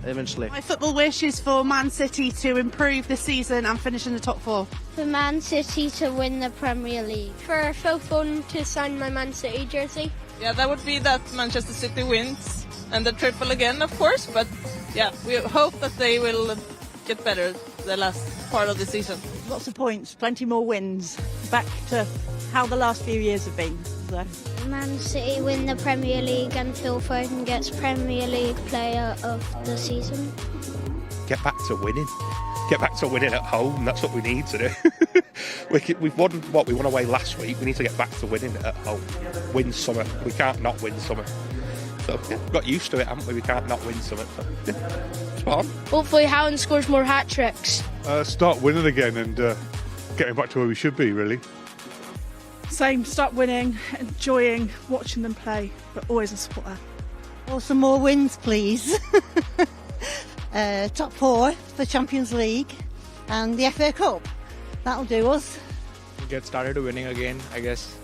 eventually. My football wish is for Man City to improve this season and finish in the top 4. For Man City to win the Premier League. For Phil Foden to sign my Man City jersey. Yeah, that would be that Manchester City wins and the triple again, of course. But yeah, we hope that they will get better the last part of the season. Lots of points, plenty more wins. Back to how the last few years have been. So. Man City win the Premier League and Phil Foden gets Premier League Player of the Season. Get back to winning. Get back to winning at home. That's what we need to do. We've won what we won away last week. We need to get back to winning at home. Win something. We can't not win something. So yeah, we've got used to it, haven't we? We can't not win something. So yeah, it's fun. Hopefully Haaland scores more hat-tricks. Start winning again and getting back to where we should be, really. Same, start winning, enjoying watching them play, but always a supporter. Well, some more wins, please. Top 4 for Champions League and the FA Cup. That'll do us. Get started winning again. I guess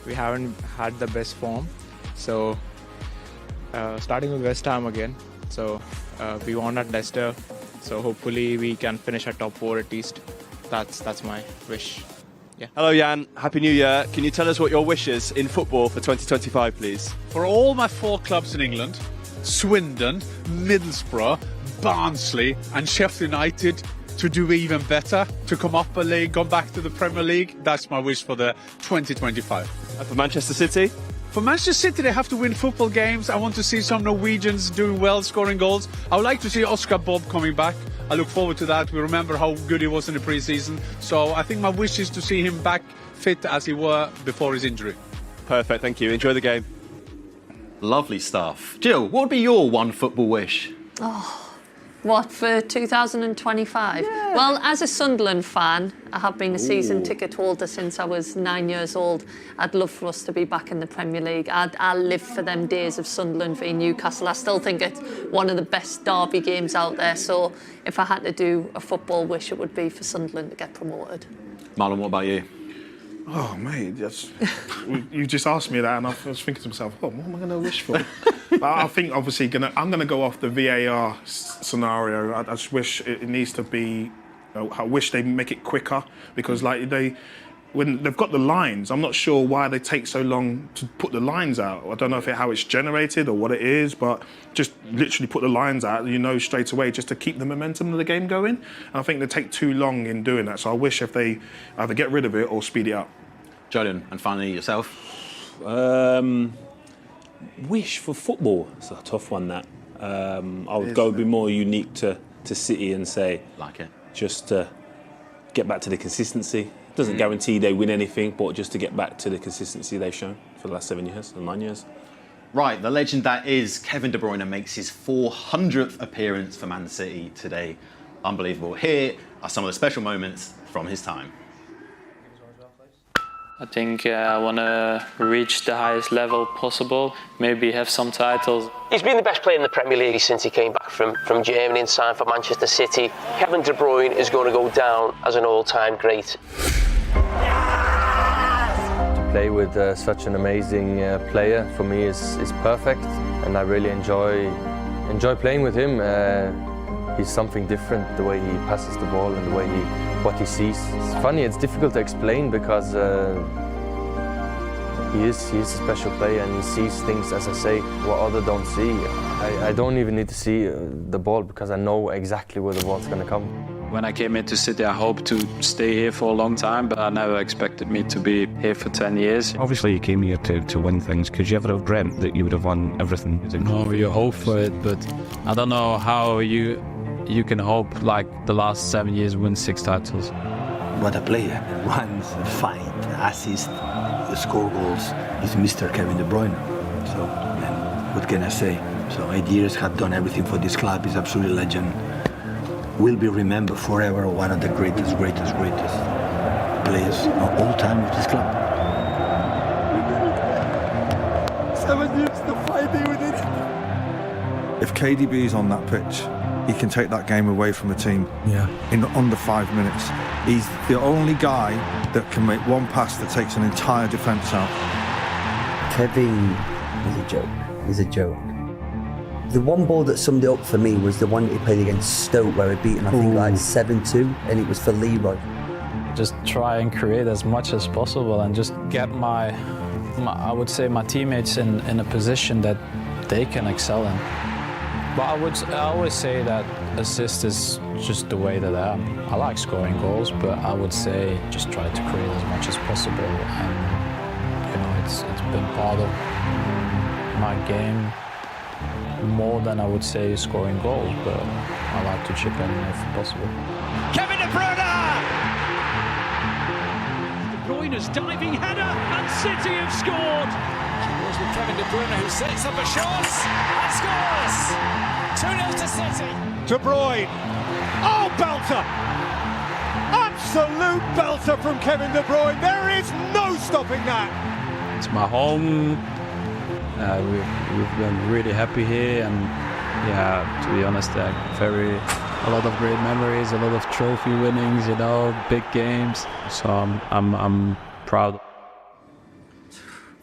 we haven't had the best form, so starting with West Ham again. So we won at Leicester, so hopefully we can finish at top 4 at least. That's my wish. Yeah. Hello, Jan. Happy New Year. Can you tell us what your wish is in football for 2025, please? For all my 4 clubs in England, Swindon, Middlesbrough, Barnsley and Sheffield United to do even better, to come up a league, go back to the Premier League. That's my wish for the 2025. And for Manchester City? For Manchester City, they have to win football games. I want to see some Norwegians doing well, scoring goals. I would like to see Oscar Bob coming back. I look forward to that. We remember how good he was in the pre-season. So I think my wish is to see him back fit as he were before his injury. Perfect, thank you. Enjoy the game. Lovely stuff. Jill, what would be your one football wish? What, for 2025? Yeah. Well, as a Sunderland fan, I have been a season ticket holder since I was 9 years old. I'd love for us to be back in the Premier League. I'll live for them days of Sunderland v Newcastle. I still think it's one of the best derby games out there. So if I had to do a football wish, it would be for Sunderland to get promoted. Marlon, what about you? Oh, mate, you just asked me that and I was thinking to myself, what am I going to wish for? But I think, obviously, I'm going to go off the VAR scenario. I just wish it needs to be... I wish they make it quicker because, like, when they've got the lines, I'm not sure why they take so long to put the lines out. I don't know how it's generated or what it is, but just literally put the lines out, straight away, just to keep the momentum of the game going. And I think they take too long in doing that. So I wish if they either get rid of it or speed it up. Joleon, and finally yourself. Wish for football. It's a tough one, that. I would go a bit more unique to City and say... Like it. Just to get back to the consistency. Doesn't guarantee they win anything, but just to get back to the consistency they've shown for the last 7 years and 9 years. Right, the legend that is Kevin De Bruyne makes his 400th appearance for Man City today. Unbelievable. Here are some of the special moments from his time. I think I want to reach the highest level possible, maybe have some titles. He's been the best player in the Premier League since he came back from Germany and signed for Manchester City. Kevin De Bruyne is going to go down as an all-time great. To play with such an amazing player for me is perfect, and I really enjoy playing with him. He's something different, the way he passes the ball and the way what he sees. It's funny, it's difficult to explain because he is a special player and he sees things, as I say, what others don't see. I don't even need to see the ball because I know exactly where the ball's going to come. When I came into City, I hoped to stay here for a long time, but I never expected me to be here for 10 years. Obviously, you came here to win things. Could you ever have dreamt that you would have won everything? No, you hope for it, but I don't know how you can hope like the last 7 years win 6 titles. What a player. Runs, fight, assist, score goals. He's Mr. Kevin De Bruyne. So, what can I say? So 8 years, have done everything for this club. He's absolutely legend. Will be remembered forever, one of the greatest players of all time of this club. 7 years to fighting with it. If KDB is on that pitch, he can take that game away from the team in under 5 minutes. He's the only guy that can make one pass that takes an entire defence out. Kevin is a joke. He's a joke. The one ball that summed it up for me was the one that he played against Stoke where he beat him, I think, like 7-2, and it was for Leroy. Just try and create as much as possible and just get my I would say, my teammates in a position that they can excel in. But I always say that assist is just the way that I am. I like scoring goals, but I would say just try to create as much as possible. And it's been part of my game more than I would say scoring goals, but I like to chip in if possible. Kevin De Bruyne! De Bruyne's diving header, and City have scored. Towards with Kevin De Bruyne, who sets up a shot and scores. 2-0 to City. De Bruyne. Oh, belter! Absolute belter from Kevin De Bruyne. There is no stopping that. It's my home. We've been really happy here, and to be honest, a lot of great memories, a lot of trophy winnings, big games. So I'm proud.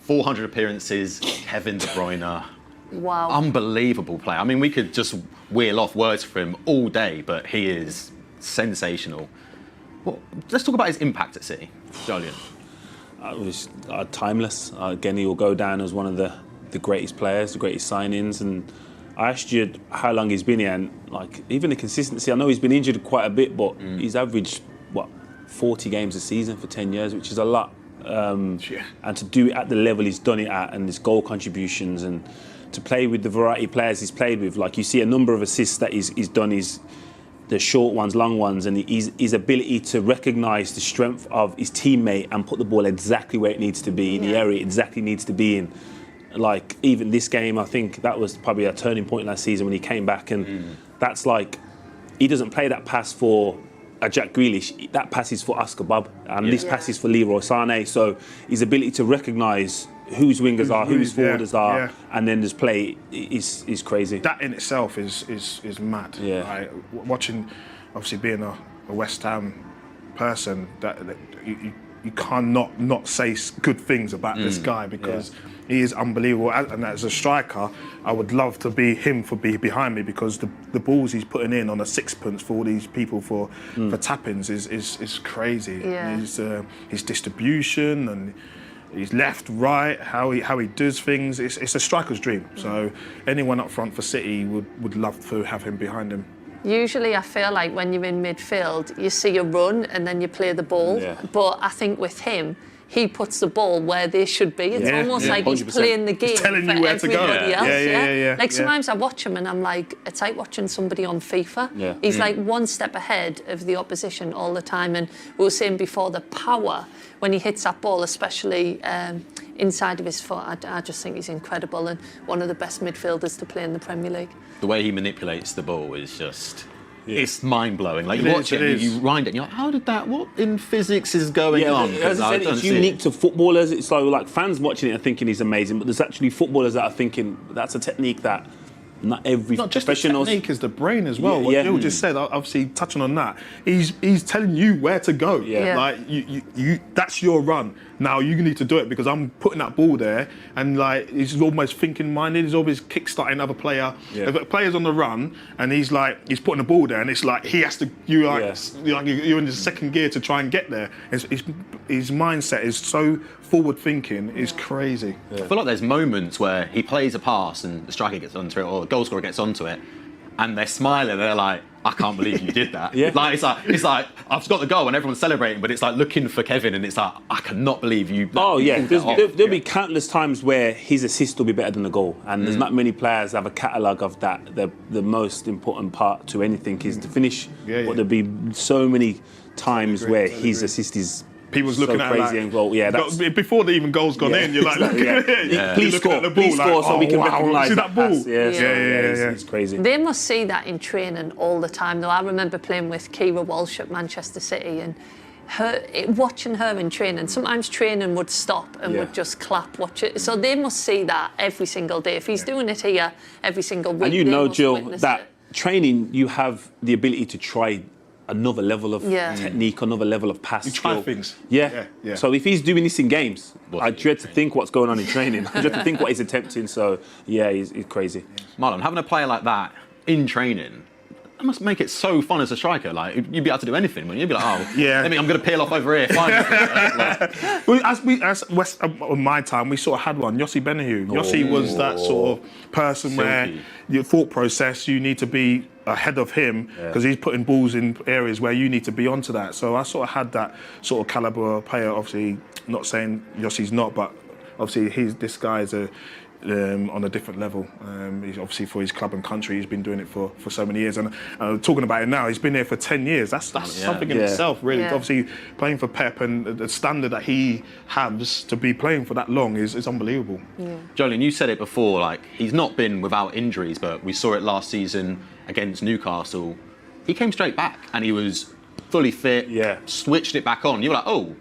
400 appearances, Kevin De Bruyne. Wow. Unbelievable player. I mean, we could just wheel off words for him all day, but he is sensational. Well, let's talk about his impact at City. Joleon. It was timeless. Again, he will go down as one of the greatest players, the greatest signings. And I asked you how long he's been here, and even the consistency. I know he's been injured quite a bit, but he's averaged 40 games a season for 10 years, which is a lot. And to do it at the level he's done it at, and his goal contributions, and to play with the variety of players he's played with, you see a number of assists that he's done. The short ones, long ones, and his ability to recognise the strength of his teammate and put the ball exactly where it needs to be, in the area it exactly needs to be in. Even this game, I think that was probably a turning point last season when he came back, and that's he doesn't play that pass for a Jack Grealish, that pass is for Oscar Bob, and this pass is for Leroy Sané. So his ability to recognise whose wingers are, whose forwarders are, and then just play is crazy. That in itself is mad. Yeah. Watching, obviously being a West Ham person, that you can't not say good things about this guy, because he is unbelievable. And as a striker, I would love to be him behind me, because the balls he's putting in on a sixpence for all these people for tap-ins is crazy. Yeah. His distribution and his left, right, how he does things. It's a striker's dream. So anyone up front for City would love to have him behind him. Usually I feel like when you're in midfield, you see a run and then you play the ball. Yeah. But I think with him, he puts the ball where they should be. It's almost like 100%. He's playing the game. He's telling for you where to go. Everybody else. Yeah. Sometimes I watch him and I'm like, it's like watching somebody on FIFA. Yeah. He's like one step ahead of the opposition all the time. And we were saying before, the power when he hits that ball, especially inside of his foot, I just think he's incredible, and one of the best midfielders to play in the Premier League. The way he manipulates the ball is just... It's mind-blowing. You watch it, you wind it, and you're like, how did that, what in physics is going on? As I said, it's unique to footballers. It's like fans watching it are thinking he's amazing, but there's actually footballers that are thinking that's a technique that not every professional... Not just the technique, is the brain as well. What Jill just said, obviously touching on that, he's telling you where to go. Like, you that's your run. Now you need to do it, because I'm putting that ball there, and he's almost thinking-minded. He's always kick-starting another player. If a player's on the run, and he's putting the ball there, and it's like he has to. You're in the second gear to try and get there. His mindset is so forward-thinking. It's crazy. I feel like there's moments where he plays a pass and the striker gets onto it, or the goal scorer gets onto it, and they're smiling. They're like, I can't believe you did that. It's like I've got the goal and everyone's celebrating, but it's like looking for Kevin, and it's like, I cannot believe you. There'll be countless times where his assist will be better than the goal, and there's not many players that have a catalogue of that. The most important part to anything is to finish. But there'll be so many times where his assist is. People's looking at crazy and goal. Before the even goal's gone in, you're like, please score, so we can recognise that ball. It's crazy. They must see that in training all the time, though. I remember playing with Kira Walsh at Manchester City, and watching her in training. Sometimes training would stop and would just clap, watch it. So they must see that every single day. If he's doing it here every single week, and Jill, that training, you have the ability to try another level of technique, another level of pass. You try things. So if he's doing this in games, I dread to think what's going on in training. I dread to think what he's attempting. So, he's crazy. Marlon, having a player like that in training, That must make it so fun as a striker. Like, you'd be able to do anything. Wouldn't you? You'd be like, oh, yeah. I'm going to peel off over here. Fine. As West, on my time, we sort of had one. Yossi Benayoun. Yossi was that sort of person where your thought process, you need to be ahead of him because he's putting balls in areas where you need to be onto that. So I sort of had that sort of calibre player. Obviously, not saying Yossi's not, but obviously this guy's on a different level. He's obviously for his club and country. He's been doing it for so many years, and talking about it now, he's been there for 10 years. That's something in itself, really. Yeah. Obviously, playing for Pep and the standard that he has to be playing for that long is unbelievable. Yeah. Joleon, you said it before. Like, he's not been without injuries, but we saw it last season against Newcastle. He came straight back, and he was fully fit. Yeah, switched it back on. You were like, oh.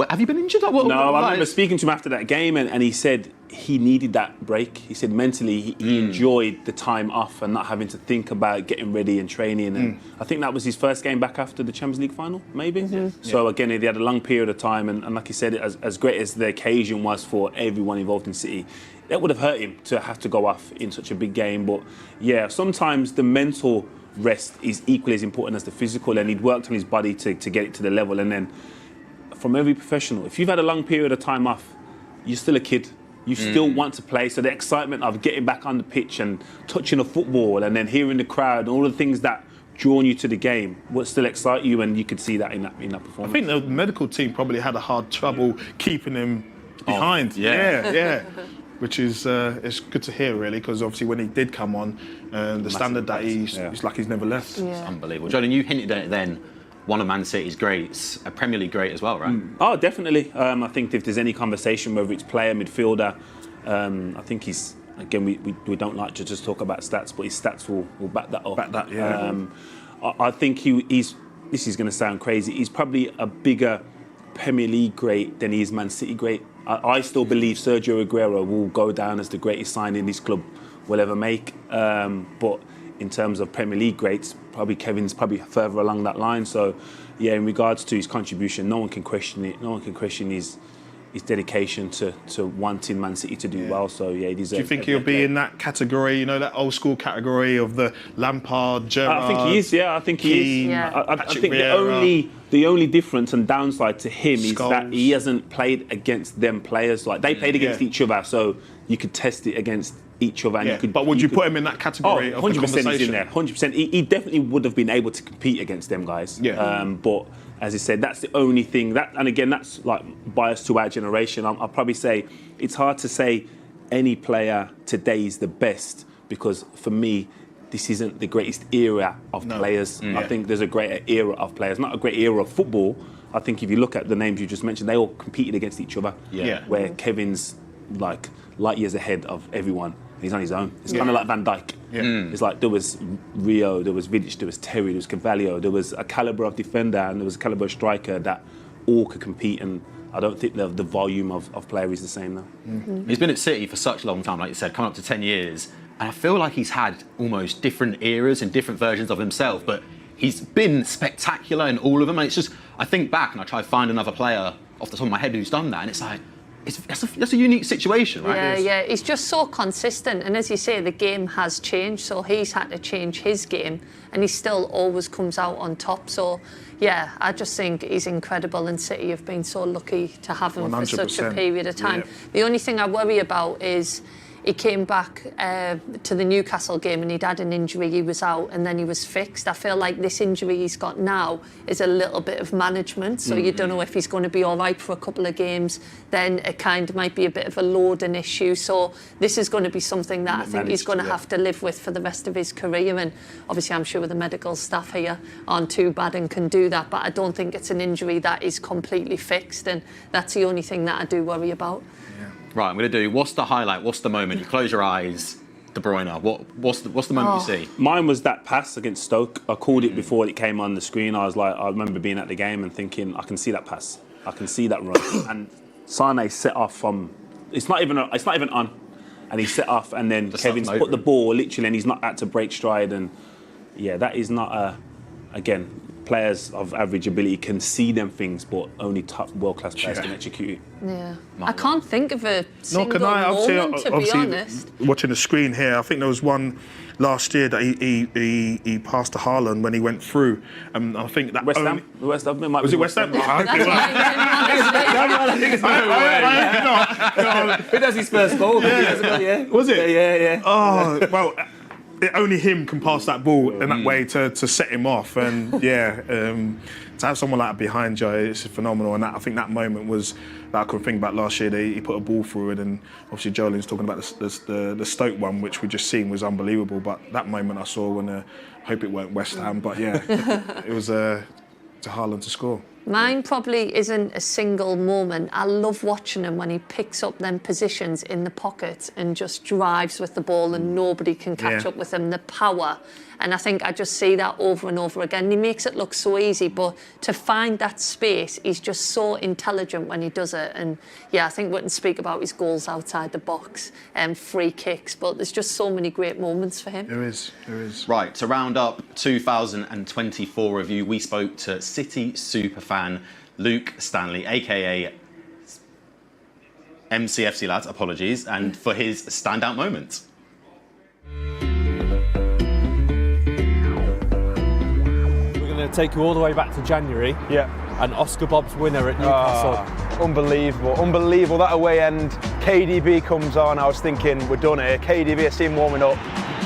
Have you been injured? Like, I remember speaking to him after that game, and he said he needed that break. He said mentally he enjoyed the time off and not having to think about getting ready and training. And I think that was his first game back after the Champions League final, maybe. So again, he had a long period of time, and like he said, as great as the occasion was for everyone involved in City, that would have hurt him to have to go off in such a big game. But yeah, sometimes the mental rest is equally as important as the physical, and he'd worked on his body to get it to the level. And then from every professional, if you've had a long period of time off, you're still a kid. You still want to play. So the excitement of getting back on the pitch and touching a football and then hearing the crowd and all the things that drawn you to the game would still excite you, and you could see that in that performance. I think the medical team probably had a hard trouble keeping him behind. Yeah. Which is it's good to hear, really, because obviously when he did come on, the standard that it's like he's never left. It's unbelievable. Joleon, you hinted at it then. One of Man City's greats, a Premier League great as well, right? Oh, definitely. I think if there's any conversation, whether it's player, midfielder, I think he's, again, we don't like to just talk about stats, but his stats will back that up. I think he's, this is going to sound crazy, he's probably a bigger Premier League great than he is Man City great. I still believe Sergio Aguero will go down as the greatest signing this club will ever make. But in terms of Premier League greats, probably Kevin's probably further along that line. So, yeah, in regards to his contribution, no one can question it. No one can question his dedication to wanting Man City to do well. So, yeah, he deserves. Do you think he'll be in that category, you know, that old school category of the Lampard, Gerrard? I think he is. Yeah, I think he is. Yeah. I think the only difference and downside to him is that he hasn't played against them players. Like, they played against each other, so you could test it against each other. And but would you put him in that category of 100% the conversation? He's in there. 100%. He definitely would have been able to compete against them guys. But as I said, that's the only thing. And again, that's like biased to our generation. I'll probably say it's hard to say any player today is the best, because for me, this isn't the greatest era of players. I think there's a greater era of players, not a great era of football. I think if you look at the names you just mentioned, they all competed against each other. Where Kevin's like light years ahead of everyone. He's on his own. It's kind of like Van Dijk. It's like there was Rio, there was Vidic, there was Terry, there was Carvalho, there was a calibre of defender and there was a calibre of striker that all could compete, and I don't think the volume of player is the same now. He's been at City for such a long time, like you said, coming up to 10 years, and I feel like he's had almost different eras and different versions of himself, but he's been spectacular in all of them. And it's just, I think back and I try to find another player off the top of my head who's done that, and it's like, that's a unique situation, right? Yeah. He's just so consistent, and as you say, the game has changed, so he's had to change his game, and he still always comes out on top. So, yeah, I just think he's incredible, and City have been so lucky to have him 100%. For such a period of time. The only thing I worry about is he came back to the Newcastle game and he'd had an injury, he was out, and then he was fixed. I feel like this injury he's got now is a little bit of management, so you don't know if he's going to be all right for a couple of games, then it kind of might be a bit of a loading issue. So this is going to be something that I think he's going to have to live with for the rest of his career, and obviously I'm sure the medical staff here aren't too bad and can do that, but I don't think it's an injury that is completely fixed, and that's the only thing that I do worry about. Right, I'm going to do, what's the highlight, what's the moment? You close your eyes, De Bruyne, what's the moment you see? Mine was that pass against Stoke. I called it before it came on the screen. I remember being at the game and thinking, I can see that pass. I can see that run. And Sane set off from, it's not even on. And he set off, and then Kevin's put the ball literally, and he's not had to break stride. And yeah, that is not again, players of average ability can see them things, but only top world-class players can execute it. Yeah. I can't think of a single Obviously, moment, to be honest. watching the screen here, I think there was one last year that he passed to Haaland when he went through. I think that West Ham? Was it West Ham? Who does his first goal? Yeah. Was it? Yeah. Oh, well, only him can pass that ball in that way to set him off. And to have someone like that behind you, it's phenomenal. And I think that moment was, that I could think about last year, he put a ball through it. And obviously Joleon's talking about the Stoke one, which we just seen was unbelievable. But that moment I saw when, I hope it weren't West Ham, but yeah, it was to Haaland to score. Mine probably isn't a single moment. I love watching him when he picks up them positions in the pocket and just drives with the ball and nobody can catch up with him. The power. And I think I just see that over and over again. He makes it look so easy, but to find that space, he's just so intelligent when he does it. And yeah, I think we can speak about his goals outside the box and free kicks, but there's just so many great moments for him. There is. Right, to round up 2024 review, we spoke to City superfan Luke Stanley, aka MCFC lads, apologies, and for his standout moment. Take you all the way back to January. And Oscar Bobb's winner at Newcastle. Unbelievable. That away end, KDB comes on. I was thinking, we're done here. KDB, I see him warming up,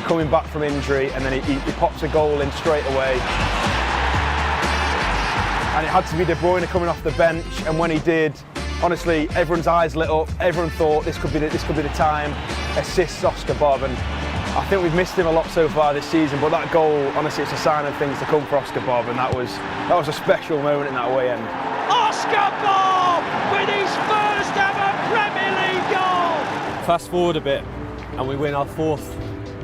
coming back from injury, and then he pops a goal in straight away. And it had to be De Bruyne coming off the bench, and when he did, honestly, everyone's eyes lit up. Everyone thought this could be the time. Assists Oscar Bobb, and I think we've missed him a lot so far this season, but that goal, honestly, it's a sign of things to come for Oscar Bobb, and that was a special moment in that away end. Oscar Bobb with his first ever Premier League goal! Fast forward a bit, and we win our 4th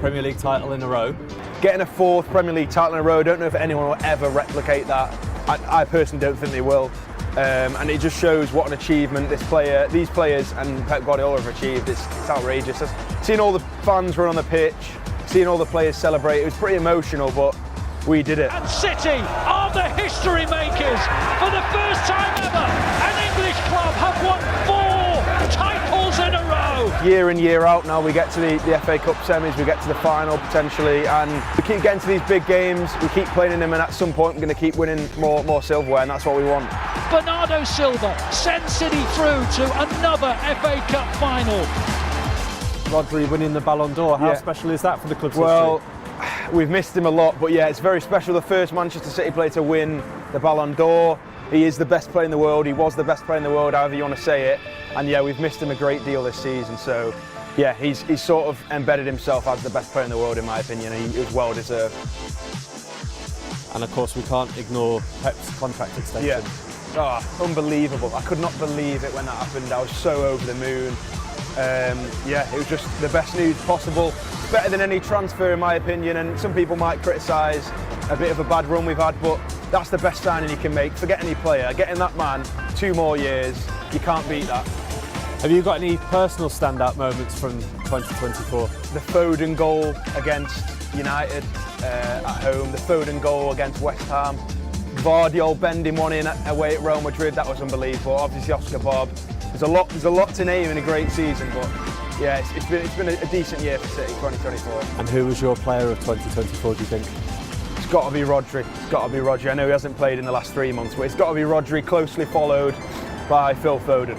Premier League title in a row. Getting a 4th Premier League title in a row, I don't know if anyone will ever replicate that. I personally don't think they will. And it just shows what an achievement these players and Pep Guardiola have achieved. It's outrageous. Seeing all the fans run on the pitch, seeing all the players celebrate, it was pretty emotional, but we did it. And City are the history makers. For the first time ever, an English club have won 4 titles in a row. Year in, year out now, we get to the FA Cup semis, we get to the final potentially, and we keep getting to these big games, we keep playing in them, and at some point we're going to keep winning more silverware, and that's what we want. Bernardo Silva sends City through to another FA Cup final. Rodri winning the Ballon d'Or, how special is that for the club's history? We've missed him a lot, but yeah, it's very special. The first Manchester City player to win the Ballon d'Or. He is the best player in the world, he was the best player in the world, however you want to say it. And yeah, we've missed him a great deal this season, so yeah, he's sort of embedded himself as the best player in the world in my opinion, and he was well deserved. And of course we can't ignore Pep's contract extension. Unbelievable. I could not believe it when that happened. I was so over the moon. It was just the best news possible. Better than any transfer in my opinion, and some people might criticise a bit of a bad run we've had, but that's the best signing you can make. Forget any player. Getting that man 2 more years, you can't beat that. Have you got any personal standout moments from 2024? The Foden goal against United at home, the Foden goal against West Ham, Vardy bending one in away at Real Madrid, that was unbelievable. Obviously Oscar Bobb. There's a lot to name in a great season, but yeah, it's been a decent year for City, 2024. And who was your player of 2024, do you think? It's got to be Rodri. It's got to be Rodri. I know he hasn't played in the last 3 months, but it's got to be Rodri, closely followed by Phil Foden.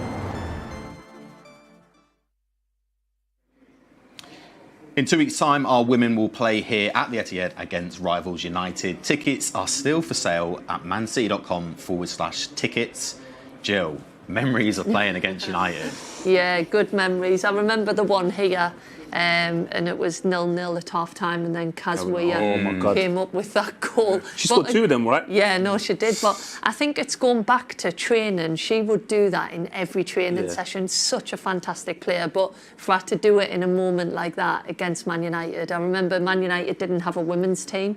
In 2 weeks' time, our women will play here at the ETIHAD against rivals United. Tickets are still for sale at mancity.com/tickets. Jill, memories of playing against United? Yeah, good memories. I remember the one here, and it was 0-0 at half-time, and then Kazwia came up with that goal. She scored 2 of them, right? Yeah, no, she did. But I think it's gone back to training. She would do that in every training session. Such a fantastic player. But for her to do it in a moment like that against Man United, I remember Man United didn't have a women's team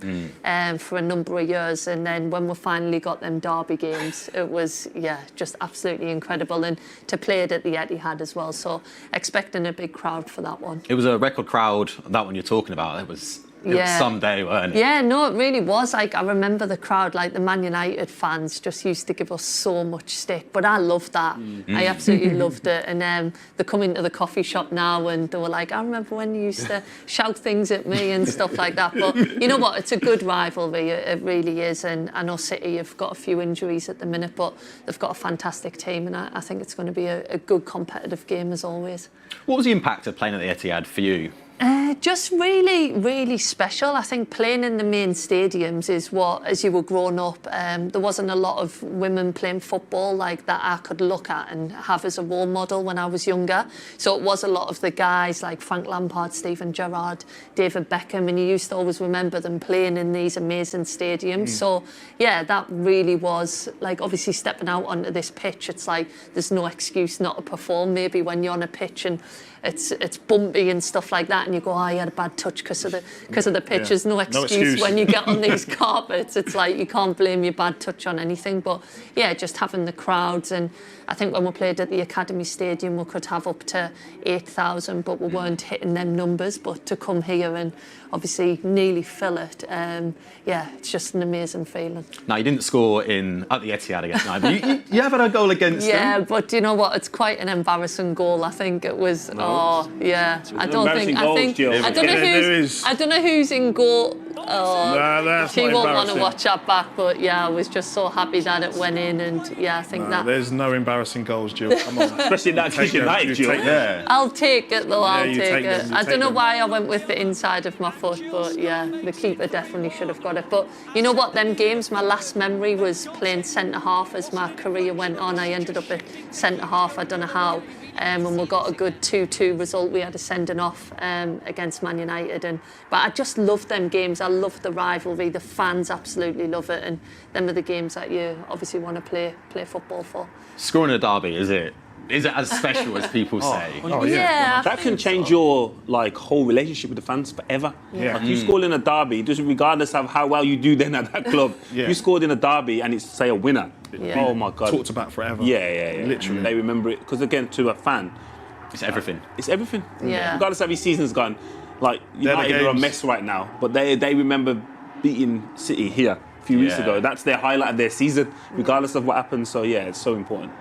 for a number of years. And then when we finally got them derby games, it was, just absolutely incredible. And to play it at the ETIHAD as well. So expecting a big crowd for that one. It was a record crowd, that one you're talking about. It was It was someday, weren't it? Yeah, no, it really was. Like, I remember the crowd, like the Man United fans just used to give us so much stick, but I loved that. I absolutely loved it. And they come into the coffee shop now and they were like, I remember when you used to shout things at me and stuff like that. But you know what? It's a good rivalry. It really is. And I know City have got a few injuries at the minute, but they've got a fantastic team, and I think it's going to be a good competitive game as always. What was the impact of playing at the Etihad for you? Just really, really special. I think playing in the main stadiums is what, as you were growing up, there wasn't a lot of women playing football like that I could look at and have as a role model when I was younger. So it was a lot of the guys like Frank Lampard, Steven Gerrard, David Beckham, and you used to always remember them playing in these amazing stadiums. So yeah, that really was, like, obviously stepping out onto this pitch, it's like there's no excuse not to perform. Maybe when you're on a pitch and it's bumpy and stuff like that, and you go, oh, you had a bad touch because of the pitch. Yeah. There's no excuse when you get on these carpets. It's like you can't blame your bad touch on anything. But yeah, just having the crowds, and I think when we played at the Academy Stadium, we could have up to 8,000, but we weren't hitting them numbers. But to come here and obviously nearly fill it, yeah, it's just an amazing feeling. Now, you didn't score at the Etihad against United, but you have had a goal against them. Yeah, but you know what? It's quite an embarrassing goal. I think it was. Oh, yeah. I don't know who's in goal. Oh, she won't want to watch that back, but yeah, I was just so happy that it went in, and yeah, I think that. There's no embarrassing goals, Jill. Come on. Especially in that case, United, Jill. I'll take it though. I'll take it. I don't know why I went with the inside of my foot, but yeah, the keeper definitely should have got it. But you know what? Them games, my last memory was playing centre half as my career went on. I ended up at centre half. I don't know how. And we got a good 2-2 result. We had a sending off against Man United, but I just loved them games. I loved the rivalry. The fans absolutely love it, and them are the games that you obviously want to play football for. Scoring a derby, is it as special as people say? Yeah, that can change your whole relationship with the fans forever. Yeah. Like, you scored in a derby, just regardless of how well you do then at that club. You scored in a derby and it's, say, a winner. Yeah. Oh my God. Talked about forever. Yeah. Literally. They remember it, because again, to a fan, it's everything. It's everything. Yeah. Regardless of how your season's gone, like, United are a mess right now, but they remember beating City here a few weeks ago. That's their highlight of their season, regardless of what happens. So yeah, it's so important.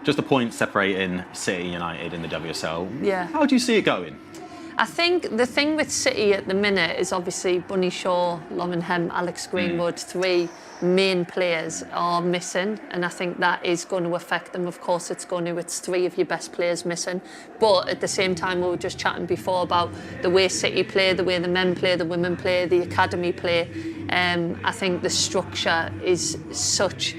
Just a point separating City United in the WSL. Yeah. How do you see it going? I think the thing with City at the minute is obviously Bunny Shaw, Lauren Hem, Alex Greenwood, three main players are missing, and I think that is going to affect them. Of course, it's three of your best players missing, but at the same time, we were just chatting before about the way City play, the way the men play, the women play, the academy play. I think the structure is such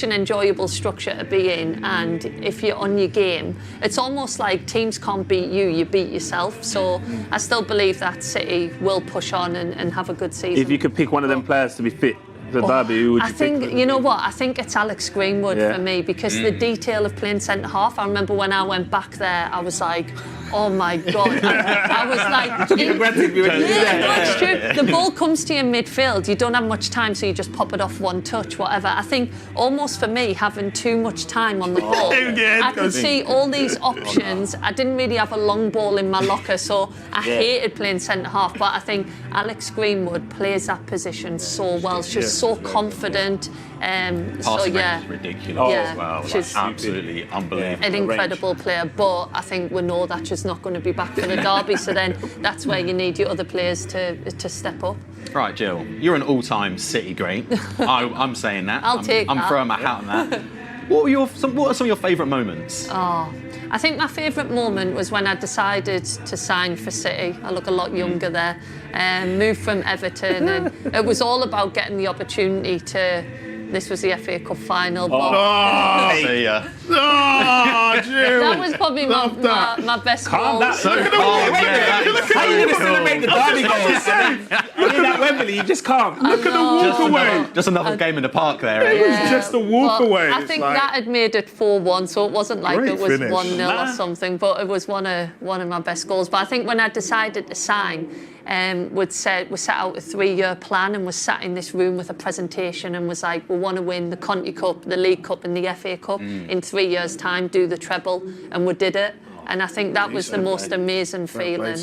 an enjoyable structure to be in, and if you're on your game, it's almost like teams can't beat you, you beat yourself. So I still believe that City will push on and have a good season. If you could pick one of them players to be fit for the derby, who would you pick? You know what? I think it's Alex Greenwood for me, because the detail of playing centre half. I remember when I went back there, I was like, oh my God. I was like, it's true. The ball comes to you in midfield, you don't have much time, so you just pop it off one touch, whatever. I think almost for me, having too much time on the ball, I could see all these options. I didn't really have a long ball in my locker, so I hated playing centre half, but I think Alex Greenwood plays that position so well. She's so confident. Passing range is ridiculous as well. She's absolutely unbelievable. An incredible player, but I think we know that she's not going to be back for the derby, so then that's where you need your other players to step up. Right, Jill, you're an all-time City great. I'm saying that. I'm throwing my hat on that. What are some of your favourite moments? Oh, I think my favourite moment was when I decided to sign for City. I look a lot younger there. Moved from Everton, and it was all about getting the opportunity to. This was the FA Cup final. See ya. That was probably my best goal. So calm. How are you going to celebrate the derby goal? You're at Wembley, you just can't. Look at the walk away. Just another game in the park there. It was just a walk away. I think that had made it 4-1, so it wasn't like it was 1-0 or something, but it was one of my best goals. But I think when I decided to sign, we set out a 3-year plan, and was sat in this room with a presentation and was like, we want to win the Conti Cup, the League Cup and the FA Cup in 3 years' time, do the treble, and we did it. And I think that was the most amazing feeling.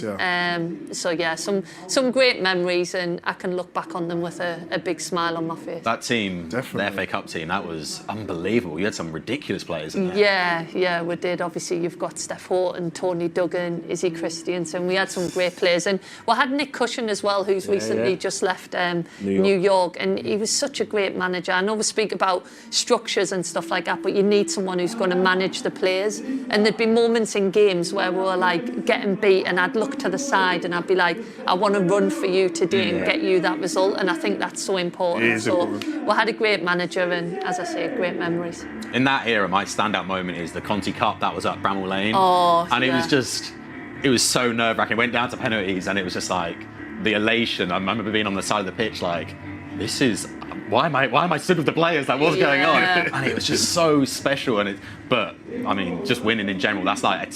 So yeah, some great memories, and I can look back on them with a big smile on my face. That team, the FA Cup team, that was unbelievable. You had some ridiculous players in there. Yeah, we did. Obviously, you've got Steph Houghton, Tony Duggan, Izzy Christiansen. We had some great players, and we had Nick Cushion as well, who's recently just left New York, and he was such a great manager. I know we speak about structures and stuff like that, but you need someone who's going to manage the players. And there'd be moments in games where we were like getting beat, and I'd look to the side and I'd be like, I want to run for you today and get you that result. And I think that's so important. So we had a great manager, and as I say, great memories. In that era, my standout moment is the Conti Cup that was at Bramall Lane. And it was so nerve-wracking. It went down to penalties, and it was just like the elation. I remember being on the side of the pitch like, why am I stood with the players? Like, what's going on? And it was just so special. But I mean, just winning in general, that's like a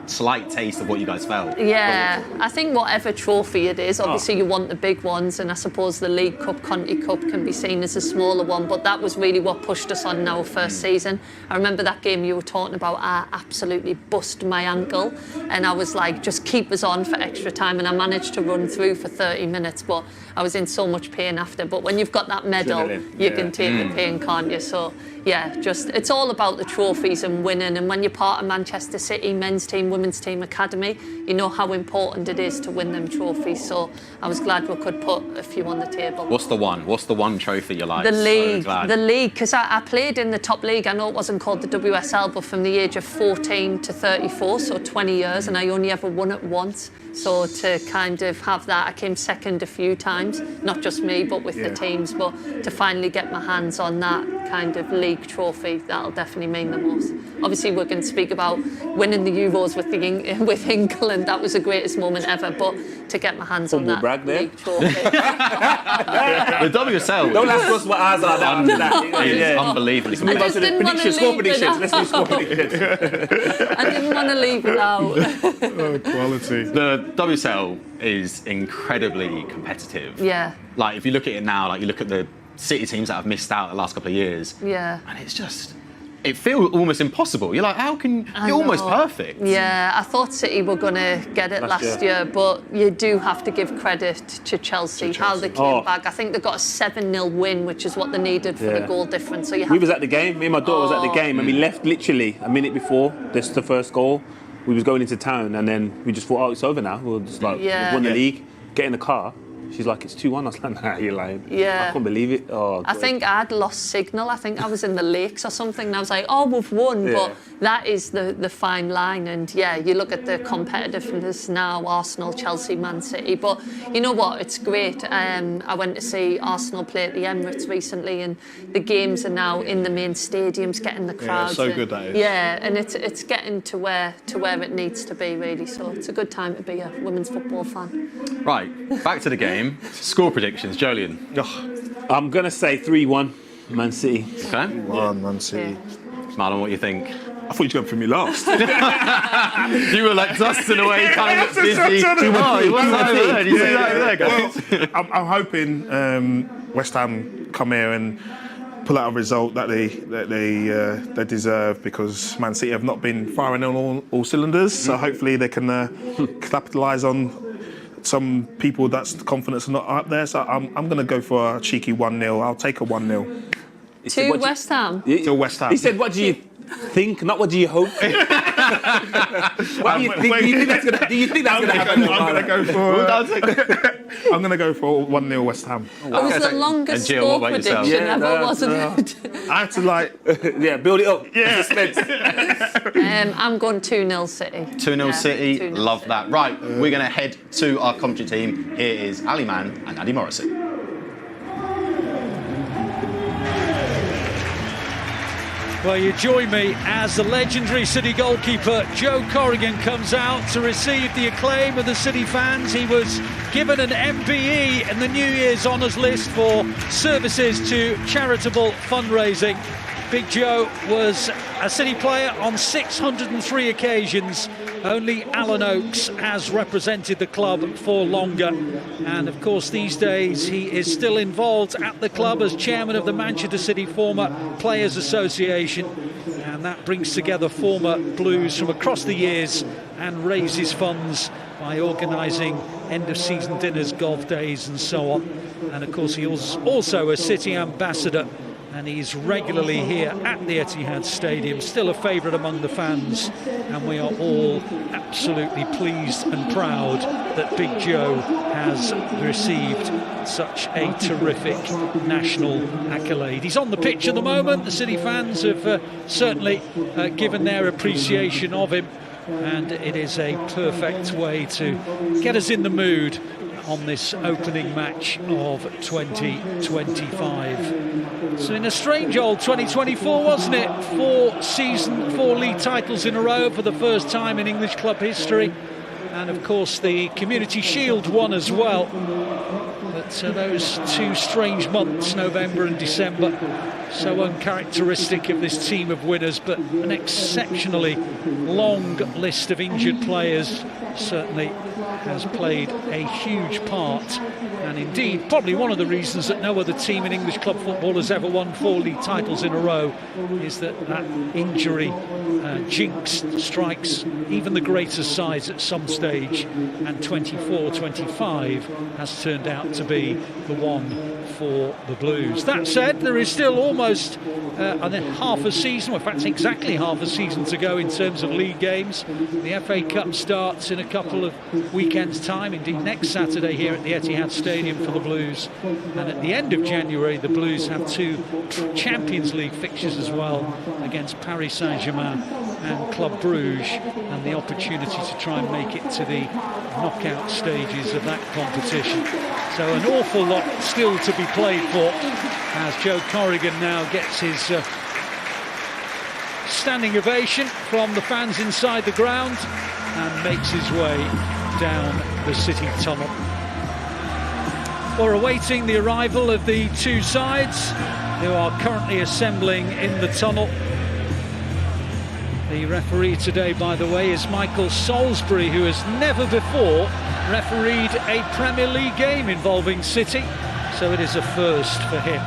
slight taste of what you guys felt. Yeah, I think whatever trophy it is, obviously you want the big ones, and I suppose the League Cup, Conti Cup can be seen as a smaller one, but that was really what pushed us on in our first season. I remember that game you were talking about, I absolutely bust my ankle, and I was like, just keep us on for extra time, and I managed to run through for 30 minutes, but I was in so much pain after. But when you've got that medal, you can take the pain, can't you? So yeah, it's all about the trophies and winning. And when you're part of Manchester City men's team, women's team academy, you know how important it is to win them trophies. So I was glad we could put a few on the table. What's the one trophy you like? The league, because I played in the top league. I know it wasn't called the WSL, but from the age of 14 to 34, so 20 years, and I only ever won it once. So to kind of have that, I came second a few times, not just me, but with the teams. But to finally get my hands on that kind of league trophy, that'll definitely mean the most. Obviously, we can speak about winning the Euros with England. That was the greatest moment ever. But to get my hands on that league trophy. The WSL. Don't ask us what ours are down to that. It's unbelievable. I just didn't want to leave it out. Let's do score predictions. I didn't want to leave it out. Quality. The WSL is incredibly competitive. Yeah. Like, if you look at it now, like you look at the City teams that have missed out the last couple of years. Yeah. And it's just, it feels almost impossible. You're like, how can, you're almost perfect. Yeah, I thought City were going to get it last year, but you do have to give credit to Chelsea, how they came back. I think they got a 7-0 win, which is what they needed for the goal difference. So we was at the game, me and my daughter was at the game, and we left literally a minute before the first goal. We was going into town, and then we just thought, oh, it's over now. We'll just like, we've won the league, get in the car. She's like, it's 2-1. I was like, nah, you're lying. Yeah. I couldn't believe it. Oh, I think I'd lost signal. I think I was in the lakes or something, and I was like, oh, we've won. But that is the fine line. And yeah, you look at the competitiveness now, Arsenal, Chelsea, Man City. But you know what? It's great. I went to see Arsenal play at the Emirates recently, and the games are now in the main stadiums, getting the crowds. Yeah, so good that is. Yeah, and it's getting to where it needs to be, really. So it's a good time to be a women's football fan. Right, back to the game. Score predictions, Joleon. I'm going to say 3-1, Man City. Okay. 1 Man City. Marlon, what do you think? I thought you were going for me last. You were like dusting away, kind of busy. You see that over there, guys? I'm hoping West Ham come here and pull out a result that they deserve, because Man City have not been firing on all cylinders. So hopefully they can capitalise on some people that's confidence not up there. So I'm going to go for a cheeky 1-0. I'll take a 1-0. To West Ham? To West Ham. He said, what do you think, not what do you hope? What do you think? Do you think that's going to happen? I'm going to go for 1-0 West Ham. It was the longest score prediction ever, wasn't it? I had to build it up. Yeah. Suspense. I'm going 2-0 City. 2-0 City, 2-0 love City. that. Right, we're going to head to our commentary team. Here is Ali Mann and Addy Morrison. Well, you join me as the legendary City goalkeeper Joe Corrigan comes out to receive the acclaim of the City fans. He was given an MBE in the New Year's honours list for services to charitable fundraising. Big Joe was a City player on 603 occasions. Only Alan Oakes has represented the club for longer. And of course, these days, he is still involved at the club as chairman of the Manchester City Former Players Association. And and that brings together former Blues from across the years and raises funds by organising end-of-season dinners, golf days and so on. And of course he was also a City ambassador, and he's regularly here at the Etihad Stadium, still a favourite among the fans, and we are all absolutely pleased and proud that Big Joe has received such a terrific national accolade. He's on the pitch at the moment. The City fans have certainly given their appreciation of him, and it is a perfect way to get us in the mood on this opening match of 2025. So in a strange old 2024, wasn't it? 4 league titles in a row for the first time in English club history, and of course the Community Shield won as well. But those 2 strange months, November and December, so uncharacteristic of this team of winners, but an exceptionally long list of injured players certainly has played a huge part, and indeed probably one of the reasons that no other team in English club football has ever won 4 league titles in a row is that injury jinx strikes even the greatest sides at some stage, and 24-25 has turned out to be the one for the Blues. That said, there is still almost half a season, in fact exactly half a season to go in terms of league games. The FA Cup starts in a couple of weekends' time, indeed next Saturday here at the Etihad Stadium for the Blues, and at the end of January the Blues have 2 Champions League fixtures as well, against Paris Saint-Germain and Club Bruges, and the opportunity to try and make it to the knockout stages of that competition. So an awful lot still to be played for, as Joe Corrigan now gets his standing ovation from the fans inside the ground and makes his way down the City tunnel. We're awaiting the arrival of the 2 sides, who are currently assembling in the tunnel. The referee today, by the way, is Michael Salisbury, who has never before refereed a Premier League game involving City, so it is a first for him.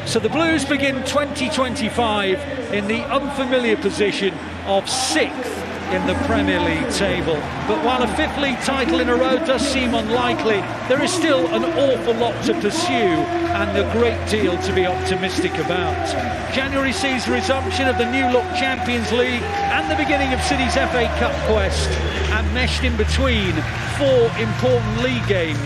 So the Blues begin 2025 in the unfamiliar position of 6th in the Premier League table. But while a 5th league title in a row does seem unlikely, there is still an awful lot to pursue and a great deal to be optimistic about. January sees the resumption of the new-look Champions League and the beginning of City's FA Cup quest, and meshed in between 4 important league games